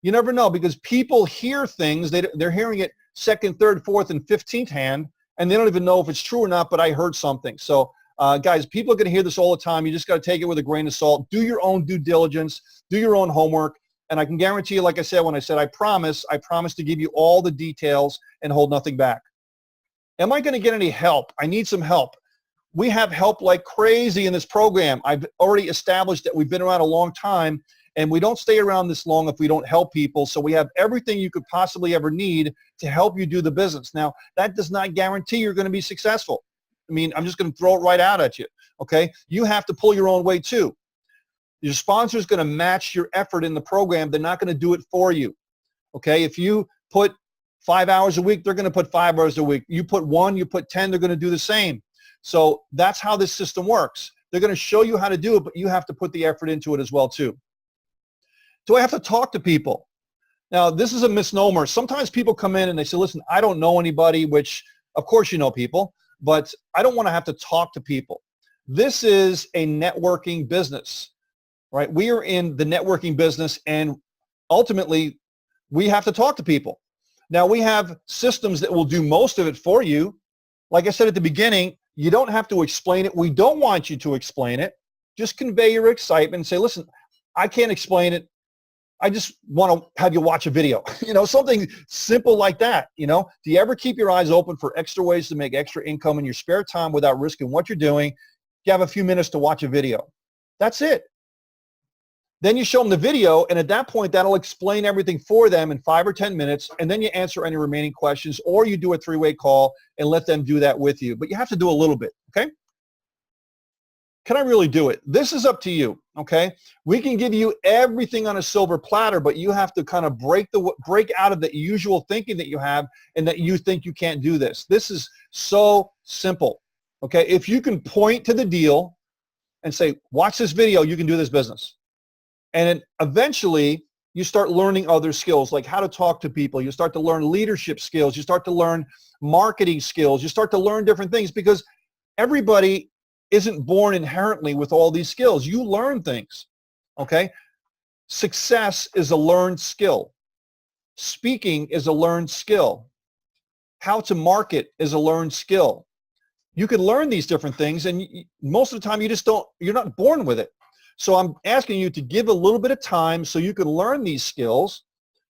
[SPEAKER 2] You never know, because people hear things, they're hearing it second, third, fourth, and 15th hand, and they don't even know if it's true or not, but I heard something. So guys, people are going to hear this all the time. You just got to take it with a grain of salt. Do your own due diligence. Do your own homework. And I can guarantee you, like I said, when I said I promise to give you all the details and hold nothing back. Am I going to get any help? I need some help. We have help like crazy in this program. I've already established that we've been around a long time, and we don't stay around this long if we don't help people. So we have everything you could possibly ever need to help you do the business. Now, that does not guarantee you're going to be successful. I mean, I'm just going to throw it right out at you, okay? You have to pull your own weight too. Your sponsor is going to match your effort in the program. They're not going to do it for you, okay? If you put 5 hours a week, they're going to put 5 hours a week. You put 1, you put 10, they're going to do the same. So that's how this system works. They're going to show you how to do it, but you have to put the effort into it as well too. Do I have to talk to people? Now, this is a misnomer. Sometimes people come in and they say, listen, I don't know anybody, which of course you know people, but I don't want to have to talk to people. This is a networking business, right? We are in the networking business, and ultimately we have to talk to people. Now, we have systems that will do most of it for you. Like I said at the beginning, you don't have to explain it. We don't want you to explain it. Just convey your excitement and say, listen, I can't explain it. I just want to have you watch a video, something simple like that. Do you ever keep your eyes open for extra ways to make extra income in your spare time without risking what you're doing? You have a few minutes to watch a video. That's it. Then you show them the video, and at that point, that'll explain everything for them in 5 or 10 minutes, and then you answer any remaining questions, or you do a 3-way call and let them do that with you. But you have to do a little bit, okay? Can I really do it? This is up to you, okay? We can give you everything on a silver platter, but you have to kind of break out of the usual thinking that you have and that you think you can't do this. This is so simple, okay? If you can point to the deal and say, watch this video, you can do this business. And then eventually you start learning other skills, like how to talk to people. You start to learn leadership skills. You start to learn marketing skills. You start to learn different things because everybody isn't born inherently with all these skills. You learn things, okay? Success is a learned skill. Speaking is a learned skill. How to market is a learned skill. You can learn these different things, and most of the time you're not born with it. So I'm asking you to give a little bit of time so you can learn these skills.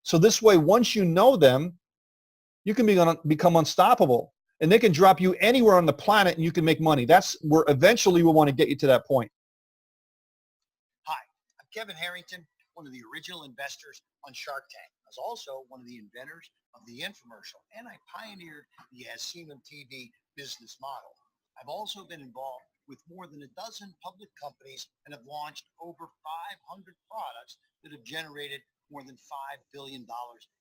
[SPEAKER 2] So this way, once you know them, you can become unstoppable, and they can drop you anywhere on the planet and you can make money. That's where eventually we want to get you to that point.
[SPEAKER 13] Hi, I'm Kevin Harrington, one of the original investors on Shark Tank. I was also one of the inventors of the infomercial, and I pioneered the As Seen on TV business model. I've also been involved with more than a dozen public companies and have launched over 500 products that have generated more than $5 billion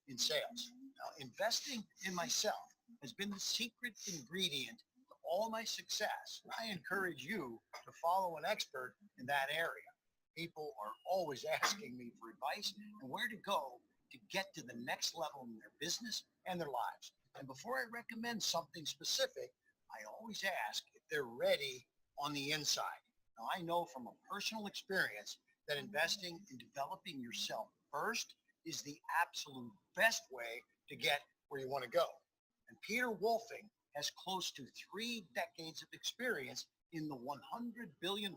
[SPEAKER 13] in sales. Now, investing in myself has been the secret ingredient to all my success. I encourage you to follow an expert in that area. People are always asking me for advice and where to go to get to the next level in their business and their lives. And before I recommend something specific, I always ask if they're ready on the inside. Now, I know from a personal experience that investing in developing yourself first is the absolute best way to get where you want to go. And Peter Wolfing has close to 3 decades of experience in the $100 billion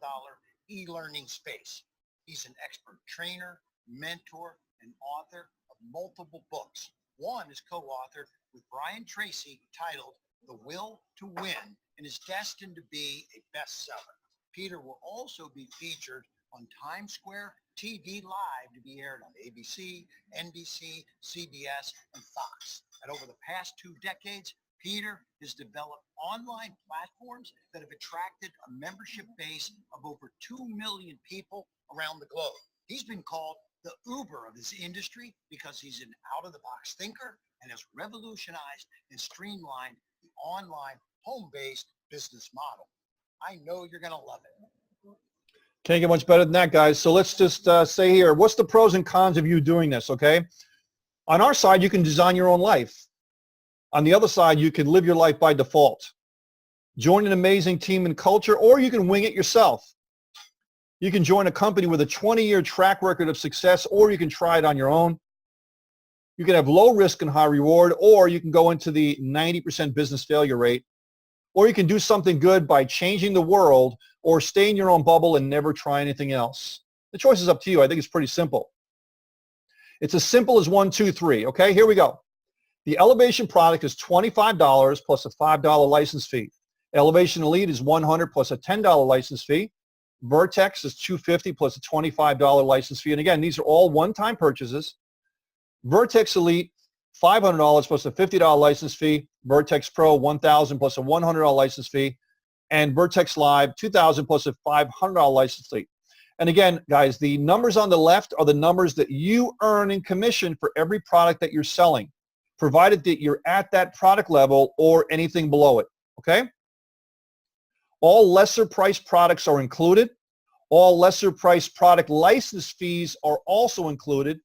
[SPEAKER 13] e-learning space. He's an expert trainer, mentor, and author of multiple books. One is co-authored with Brian Tracy titled The Will to Win and is destined to be a bestseller. Peter will also be featured on Times Square TV Live to be aired on ABC, NBC, CBS, and Fox. And over the past 2 decades, Peter has developed online platforms that have attracted a membership base of over 2 million people around the globe. He's been called the Uber of his industry because he's an out-of-the-box thinker and has revolutionized and streamlined the online home-based business model. I know you're going to love it.
[SPEAKER 2] Can't get much better than that, guys. So let's just say here, what's the pros and cons of you doing this, okay? On our side, you can design your own life. On the other side, you can live your life by default. Join an amazing team and culture, or you can wing it yourself. You can join a company with a 20-year track record of success, or you can try it on your own. You can have low risk and high reward, or you can go into the 90% business failure rate, or you can do something good by changing the world, or stay in your own bubble and never try anything else. The choice is up to you. I think it's pretty simple. It's as simple as 1, 2, 3. Okay, here we go. The Elevation product is $25 plus a $5 license fee. Elevation Elite is $100 plus a $10 license fee. Vertex is $250 plus a $25 license fee. And again, these are all one-time purchases. Vertex Elite, $500 plus a $50 license fee. Vertex Pro, $1,000 plus a $100 license fee. And Vertex Live, $2,000 plus a $500 license fee. And again, guys, the numbers on the left are the numbers that you earn in commission for every product that you're selling, provided that you're at that product level or anything below it, okay? All lesser priced products are included. All lesser priced product license fees are also included.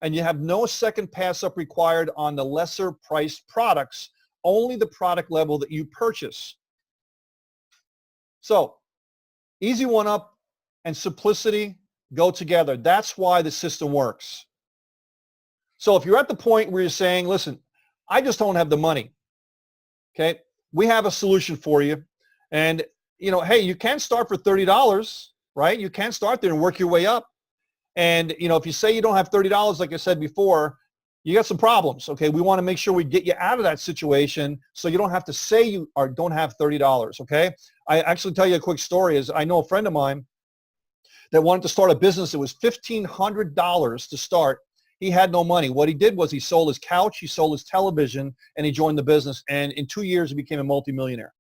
[SPEAKER 2] And you have no second pass-up required on the lesser priced products, only the product level that you purchase. So, easy one-up and simplicity go together. That's why the system works. So if you're at the point where you're saying, listen, I just don't have the money, okay, we have a solution for you. And, you know, hey, you can start for $30, right? You can start there and work your way up. And, you know, if you say you don't have $30, like I said before, you got some problems, okay? We want to make sure we get you out of that situation so you don't have to say you don't have $30, okay? I actually tell you a quick story is I know a friend of mine that wanted to start a business. It was $1,500 to start. He had no money. What he did was he sold his couch, he sold his television, and he joined the business. And in 2 years, he became a multimillionaire.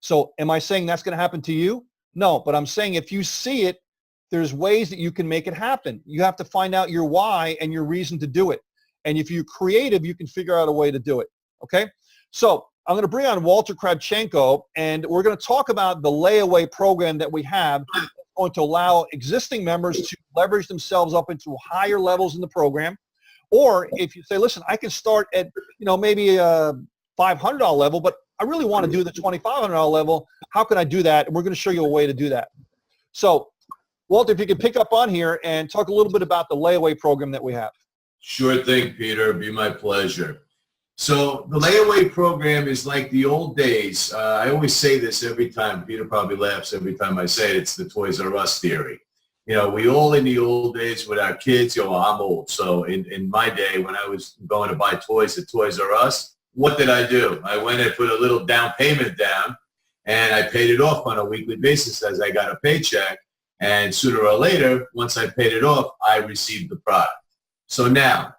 [SPEAKER 2] So am I saying that's going to happen to you? No, but I'm saying if you see it, there's ways that you can make it happen. You have to find out your why and your reason to do it. And if you're creative, you can figure out a way to do it, okay? So I'm going to bring on Walter Kravchenko, and we're going to talk about the layaway program that we have. It's going to allow existing members to leverage themselves up into higher levels in the program. Or if you say, listen, I can start at, maybe a $500 level, but I really want to do the $2,500 level. How can I do that? And we're going to show you a way to do that. So, Walter, if you could pick up on here and talk a little bit about the layaway program that we have.
[SPEAKER 3] Sure thing, Peter. It'd be my pleasure. So the layaway program is like the old days. I always say this every time. Peter probably laughs every time I say it. It's the Toys R Us theory. We all in the old days with our kids, I'm old. So in my day, when I was going to buy toys at Toys R Us, what did I do? I went and put a little down payment down, and I paid it off on a weekly basis as I got a paycheck. And sooner or later, once I paid it off, I received the product. So now,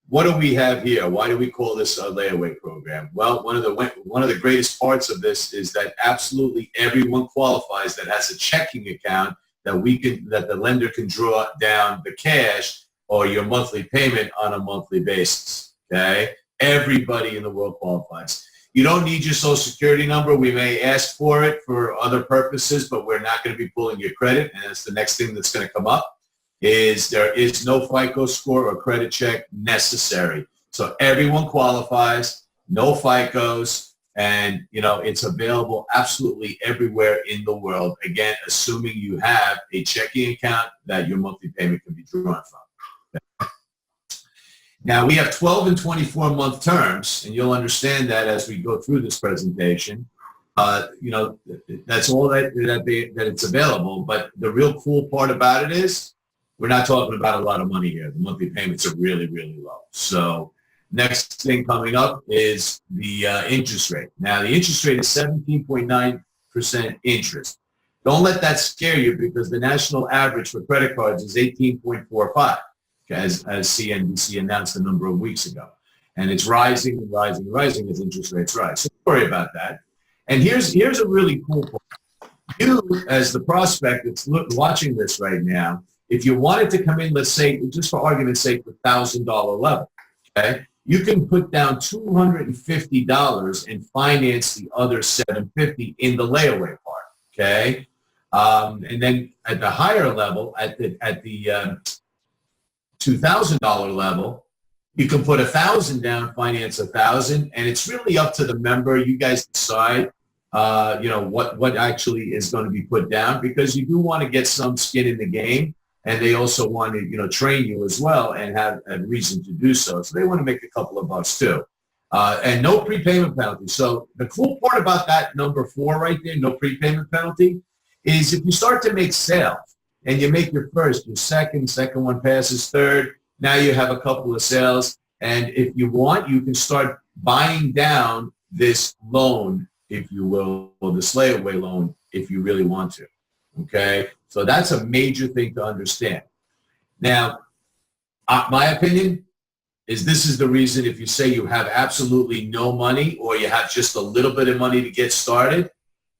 [SPEAKER 3] what do we have here? Why do we call this a layaway program? Well, one of the greatest parts of this is that absolutely everyone qualifies that has a checking account that the lender can draw down the cash or your monthly payment on a monthly basis. Okay, everybody in the world qualifies. You don't need your social security number. We may ask for it for other purposes, but we're not going to be pulling your credit. And that's the next thing that's going to come up. There is no FICO score or credit check necessary. So everyone qualifies, no FICOs, and it's available absolutely everywhere in the world. Again, assuming you have a checking account that your monthly payment can be drawn from. Now we have 12 and 24-month terms, and you'll understand that as we go through this presentation. That's all that it's available. But the real cool part about it is, we're not talking about a lot of money here. The monthly payments are really, really low. So next thing coming up is the interest rate. Now, the interest rate is 17.9% interest. Don't let that scare you, because the national average for credit cards is 18.45, as CNBC announced a number of weeks ago. And it's rising and rising and rising as interest rates rise. So don't worry about that. And here's a really cool point. You, as the prospect that's watching this right now, if you wanted to come in, let's say, just for argument's sake, the $1,000 level, okay, you can put down $250 and finance the other $750 in the layaway part, okay? And then at the higher level, at the $2,000 level, you can put $1,000 down, finance $1,000, and it's really up to the member. You guys decide, what actually is going to be put down, because you do want to get some skin in the game. And they also want to, train you as well and have a reason to do so. So they want to make a couple of bucks too. And no prepayment penalty. So the cool part about that number 4 right there, no prepayment penalty, is if you start to make sales and you make your first, your second one passes, third, now you have a couple of sales. And if you want, you can start buying down this loan, if you will, or this layaway loan, if you really want to. Okay, so that's a major thing to understand. Now, my opinion is this is the reason, if you say you have absolutely no money or you have just a little bit of money to get started,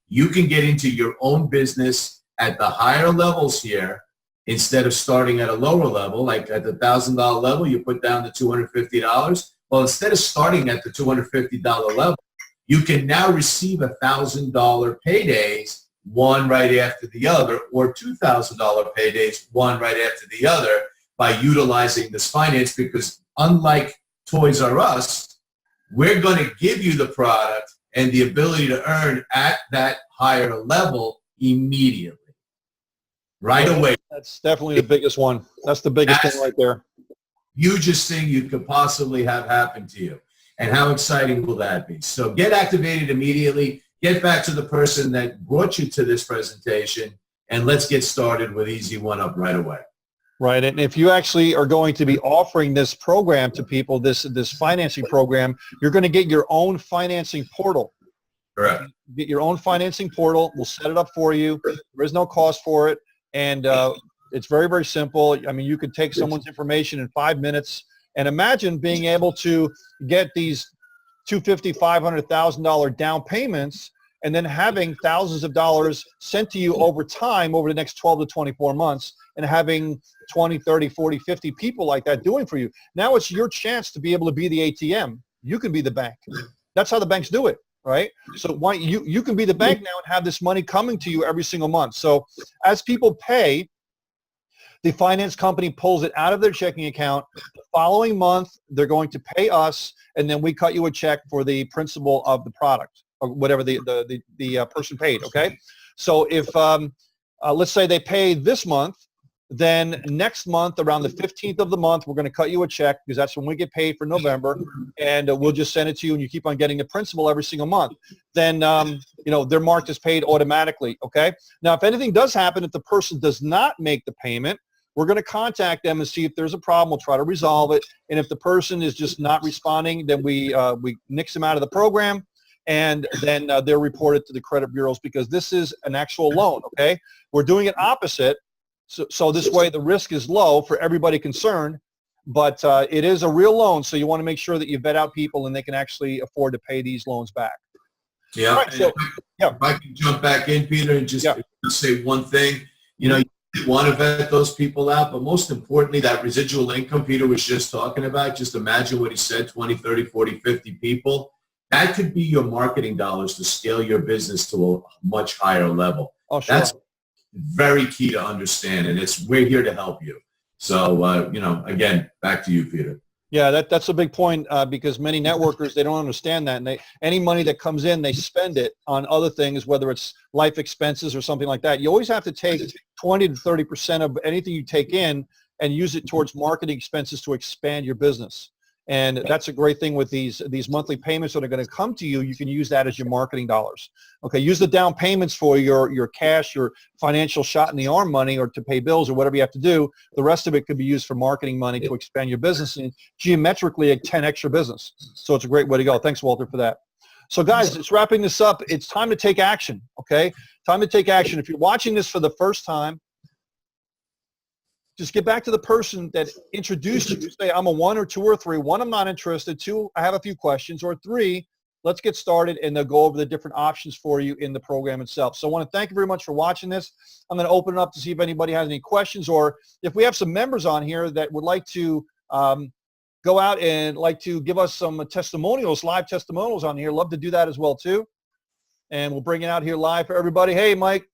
[SPEAKER 3] you can get into your own business at the higher levels here instead of starting at a lower level, like at the $1,000 level, you put down the $250. Well, instead of starting at the $250 level, you can now receive $1,000 paydays, one right after the other, or $2,000 paydays, one right after the other, by utilizing this finance, because unlike Toys R Us, we're going to give you the product and the ability to earn at that higher level immediately, right away.
[SPEAKER 2] That's definitely the biggest one. That's the biggest thing right there.
[SPEAKER 3] Hugest thing you could possibly have happen to you. And how exciting will that be? So get activated immediately. Get back to the person that brought you to this presentation, and let's get started with Easy One Up right away.
[SPEAKER 2] Right, and if you actually are going to be offering this program to people, this financing program, you're going to get your own financing portal.
[SPEAKER 3] Correct.
[SPEAKER 2] Get your own financing portal. We'll set it up for you. There is no cost for it, and it's very, very simple. I mean, you could take someone's information in 5 minutes, and imagine being able to get these $250,000, $500,000 down payments, and then having thousands of dollars sent to you over time, over the next 12 to 24 months, and having 20, 30, 40, 50 people like that doing for you. Now it's your chance to be able to be the ATM. You can be the bank. That's how the banks do it, right? So why you can be the bank now and have this money coming to you every single month. So as people pay, The finance company pulls it out of their checking account. The following month, they're going to pay us, and then we cut you a check for the principal of the product or whatever the person paid, okay? So if, let's say they pay this month, then next month, around the 15th of the month, we're going to cut you a check because that's when we get paid for November, and we'll just send it to you, and you keep on getting the principal every single month. Then, you know, they're marked as paid automatically, okay? Now, if anything does happen, if the person does not make the payment, we're going to contact them and see if there's a problem. We'll try to resolve it, and if the person is just not responding, then we nix them out of the program, and then they're reported to the credit bureaus because this is an actual loan, okay? We're doing it opposite. So this way the risk is low for everybody concerned, but it is a real loan, so you want to make sure that you vet out people and they can actually afford to pay these loans back.
[SPEAKER 3] Yeah.
[SPEAKER 2] Right, so,
[SPEAKER 3] If I can jump back in, Peter, and just say one thing. You know, you want to vet those people out, but most importantly, that residual income Peter was just talking about, just imagine what he said, 20, 30, 40, 50 people. That could be your marketing dollars to scale your business to a much higher level.
[SPEAKER 2] Oh, sure.
[SPEAKER 3] That's very key to understand, and we're here to help you. So, you know, again, back to you, Peter.
[SPEAKER 2] Yeah, that's a big point because many networkers, they don't understand that. And any money that comes in, they spend it on other things, whether it's life expenses or something like that. You always have to take 20 to 30% of anything you take in and use it towards marketing expenses to expand your business. And that's a great thing with these monthly payments that are going to come to you. You can use that as your marketing dollars. Okay, use the down payments for your cash, your financial shot in the arm money, or to pay bills or whatever you have to do. The rest of it could be used for marketing money to expand your business and geometrically a 10x your business. So it's a great way to go. Thanks, Walter, for that. So guys, it's wrapping this up. It's time to take action, okay? Time to take action. If you're watching this for the first time, just get back to the person that introduced you. Say, I'm a 1 or 2 or 3. 1, I'm not interested. 2, I have a few questions. Or 3, let's get started, and they'll go over the different options for you in the program itself. So I want to thank you very much for watching this. I'm going to open it up to see if anybody has any questions, or if we have some members on here that would like to go out and like to give us some testimonials, live testimonials on here. Love to do that as well, too. And we'll bring it out here live for everybody. Hey, Mike.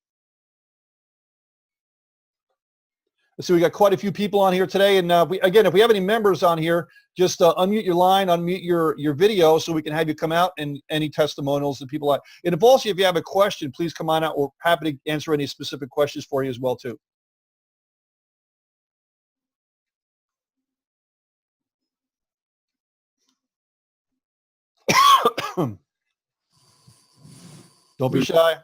[SPEAKER 2] So we got quite a few people on here today, and if we have any members on here, just unmute your line, unmute your video, so we can have you come out and any testimonials that people like. And if you have a question, please come on out. We're happy to answer any specific questions for you as well too. Don't be shy.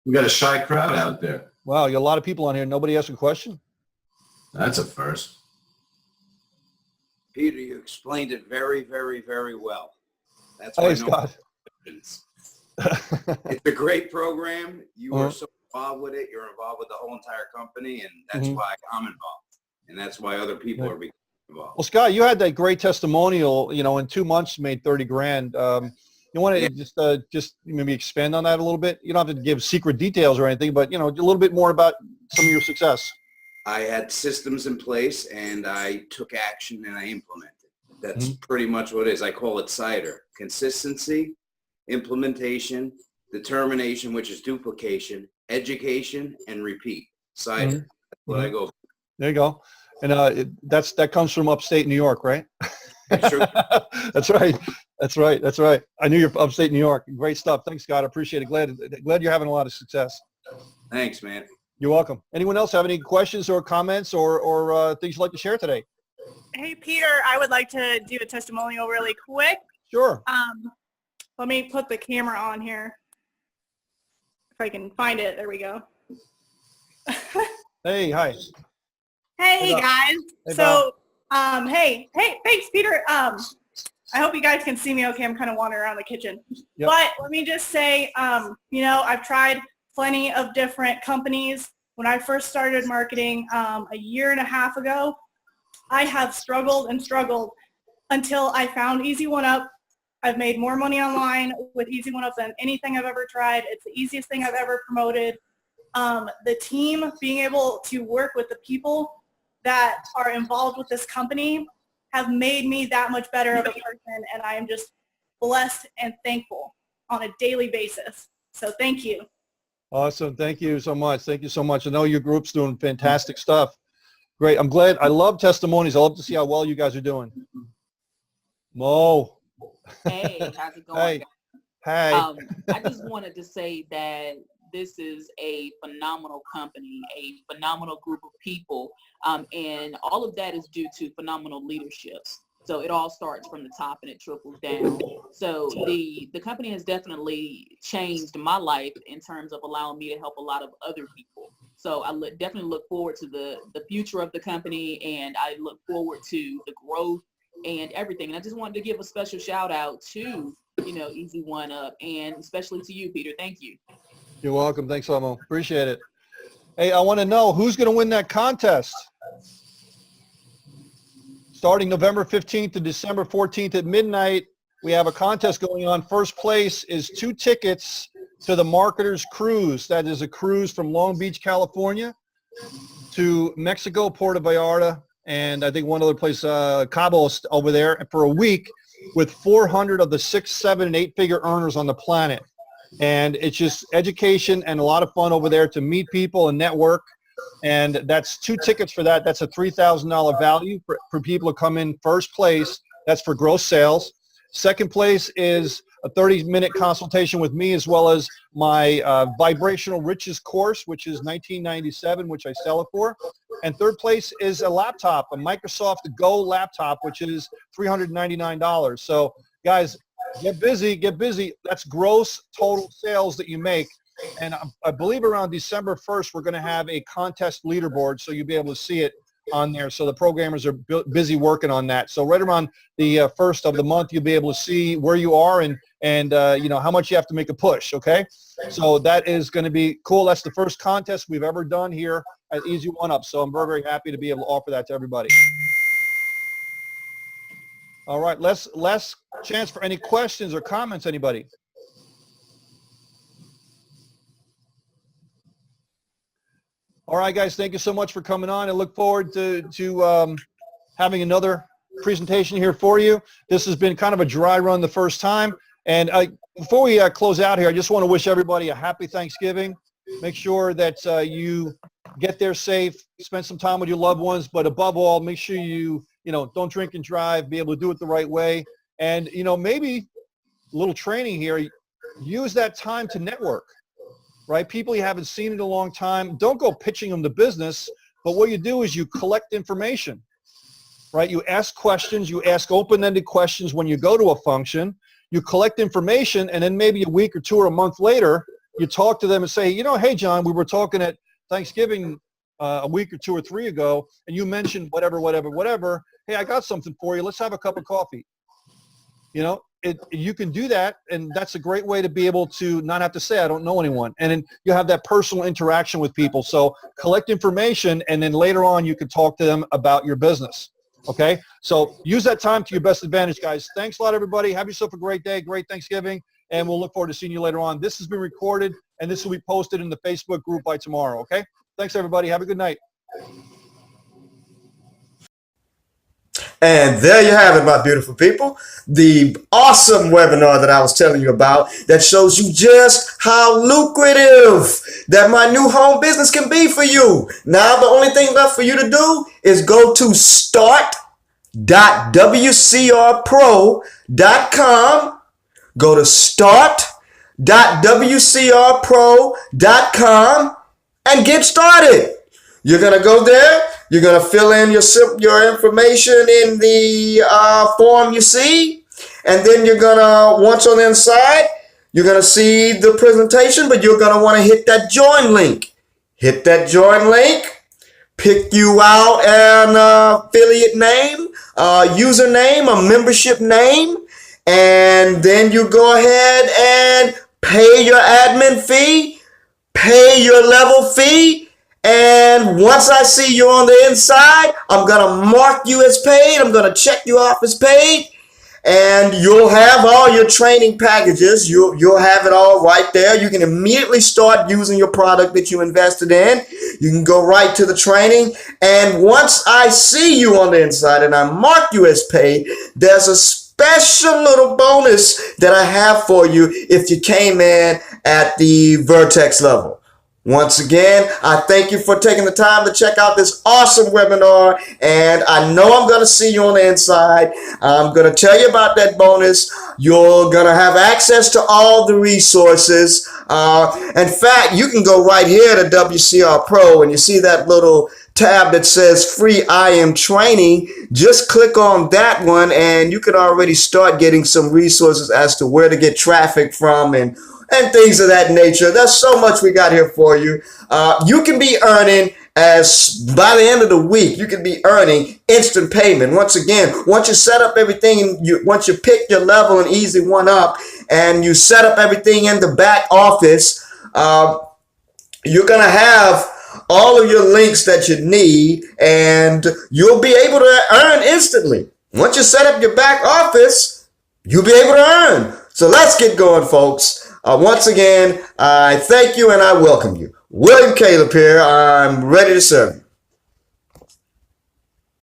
[SPEAKER 3] We got a shy crowd out there.
[SPEAKER 2] Wow, you got a lot of people on here. Nobody asked a question.
[SPEAKER 3] That's a first.
[SPEAKER 14] Peter, you explained it very, very, very well. That's
[SPEAKER 2] why Scott.
[SPEAKER 14] It's a great program. You are so involved with it. You're involved with the whole entire company, and that's why I'm involved, and that's why other people are becoming involved.
[SPEAKER 2] Well, Scott, you had that great testimonial. You know, in 2 months, you made 30 grand. You want to just maybe expand on that a little bit? You don't have to give secret details or anything, but, you know, a little bit more about some of your success.
[SPEAKER 14] I had systems in place, and I took action, and I implemented. That's pretty much what it is. I call it CIDER: consistency, implementation, determination, which is duplication, education, and repeat. CIDER. That's what I go for.
[SPEAKER 2] There you go. And that comes from upstate New York, right?
[SPEAKER 14] Sure.
[SPEAKER 2] That's right. That's right. That's right. I knew you're upstate New York. Great stuff. Thanks, Scott. I appreciate it. Glad you're having a lot of success.
[SPEAKER 14] Thanks, man.
[SPEAKER 2] You're welcome. Anyone else have any questions or comments or things you'd like to share today?
[SPEAKER 15] Hey, Peter, I would like to do a testimonial really quick.
[SPEAKER 2] Sure.
[SPEAKER 15] Let me put the camera on here. If I can find it. There we go.
[SPEAKER 2] Hey, hi.
[SPEAKER 15] Hey, guys.
[SPEAKER 2] Hey,
[SPEAKER 15] so, hey, thanks, Peter. I hope you guys can see me okay. I'm kind of wandering around the kitchen. Yep. But let me just say, you know, I've tried plenty of different companies. When I first started marketing a year and a half ago, I have struggled and struggled until I found Easy One Up. I've made more money online with Easy One Up than anything I've ever tried. It's the easiest thing I've ever promoted. The team, being able to work with the people that are involved with this company have made me that much better of a person, and I am just blessed and thankful on a daily basis. So thank you.
[SPEAKER 2] Awesome. Thank you so much. Thank you so much. I know your group's doing fantastic stuff. Great. I'm glad. I love testimonies. I love to see how well you guys are doing. Mo.
[SPEAKER 16] Hey, how's it going?
[SPEAKER 2] Hey. Hey.
[SPEAKER 16] I just wanted to say that this is a phenomenal company, a phenomenal group of people, and all of that is due to phenomenal leadership. So it all starts from the top and it trickles down. So the company has definitely changed my life in terms of allowing me to help a lot of other people. So I definitely look forward to the future of the company, and I look forward to the growth and everything. And I just wanted to give a special shout out to, Easy One Up, and especially to you, Peter. Thank you.
[SPEAKER 2] You're welcome. Thanks, Elmo. Appreciate it. Hey, I want to know who's going to win that contest. Starting November 15th to December 14th at midnight, we have a contest going on. First place is 2 tickets to the Marketers Cruise. That is a cruise from Long Beach, California to Mexico, Puerto Vallarta, and I think one other place, Cabo over there, for a week with 400 of the 6, 7, and 8-figure earners on the planet. And it's just education and a lot of fun over there to meet people and network. And that's 2 tickets for that. That's a $3,000 value for people to come in first place. That's for gross sales. Second place is a 30-minute consultation with me, as well as my Vibrational Riches course, which is $1997, which I sell it for. And third place is a laptop, a Microsoft Go laptop, which is $399. So guys, get busy, get busy. That's gross total sales that you make. And I believe around December 1st, we're going to have a contest leaderboard, so you'll be able to see it on there. So the programmers are busy working on that. So right around the first of the month, you'll be able to see where you are and how much you have to make a push. Okay. So that is going to be cool. That's the first contest we've ever done here at Easy One Up. So I'm very, very happy to be able to offer that to everybody. All right. Last chance for any questions or comments, anybody? All right, guys, thank you so much for coming on. I look forward to having another presentation here for you. This has been kind of a dry run the first time. And before we close out here, I just want to wish everybody a happy Thanksgiving. Make sure that you get there safe, spend some time with your loved ones, but above all, make sure you don't drink and drive, be able to do it the right way. And, maybe a little training here, use that time to network. Right? People you haven't seen in a long time, don't go pitching them the business, but what you do is you collect information, right? You ask questions, you ask open-ended questions when you go to a function, you collect information, and then maybe a week or 2 or a month later, you talk to them and say, hey, John, we were talking at Thanksgiving a week or 2 or 3 ago, and you mentioned whatever. Hey, I got something for you. Let's have a cup of coffee. You can do that, and that's a great way to be able to not have to say, I don't know anyone. And then you have that personal interaction with people. So collect information, and then later on you can talk to them about your business. Okay? So use that time to your best advantage, guys. Thanks a lot, everybody. Have yourself a great day, great Thanksgiving, and we'll look forward to seeing you later on. This has been recorded, and this will be posted in the Facebook group by tomorrow. Okay? Thanks, everybody. Have a good night.
[SPEAKER 1] And there you have it, my beautiful people. The awesome webinar that I was telling you about that shows you just how lucrative that my new home business can be for you. Now, the only thing left for you to do is go to start.wcrpro.com. Go to start.wcrpro.com and get started. You're going to go there. You're going to fill in your information in the form you see. And then you're going to, once on the inside, you're going to see the presentation, but you're going to want to hit that join link. Hit that join link. Pick you out an affiliate name, username, a membership name. And then you go ahead and pay your admin fee, pay your level fee. And once I see you on the inside, I'm going to mark you as paid. I'm going to check you off as paid. And you'll have all your training packages. You'll have it all right there. You can immediately start using your product that you invested in. You can go right to the training. And once I see you on the inside and I mark you as paid, there's a special little bonus that I have for you if you came in at the Vertex level. Once again, I thank you for taking the time to check out this awesome webinar, and I know I'm going to see you on the inside. I'm going to tell you about that bonus. You're going to have access to all the resources. In fact, you can go right here to WCR Pro, and you see that little tab that says free IM training. Just click on that one, and you can already start getting some resources as to where to get traffic from and things of that nature. There's so much we got here for you. You can be earning, as by the end of the week, you can be earning instant payment. Once again, once you set up everything, and once you pick your level and easy one up, and you set up everything in the back office, you're going to have all of your links that you need, and you'll be able to earn instantly. Once you set up your back office, you'll be able to earn. So let's get going, folks. Once again, I thank you and I welcome you. William Caleb here. I'm ready to serve you.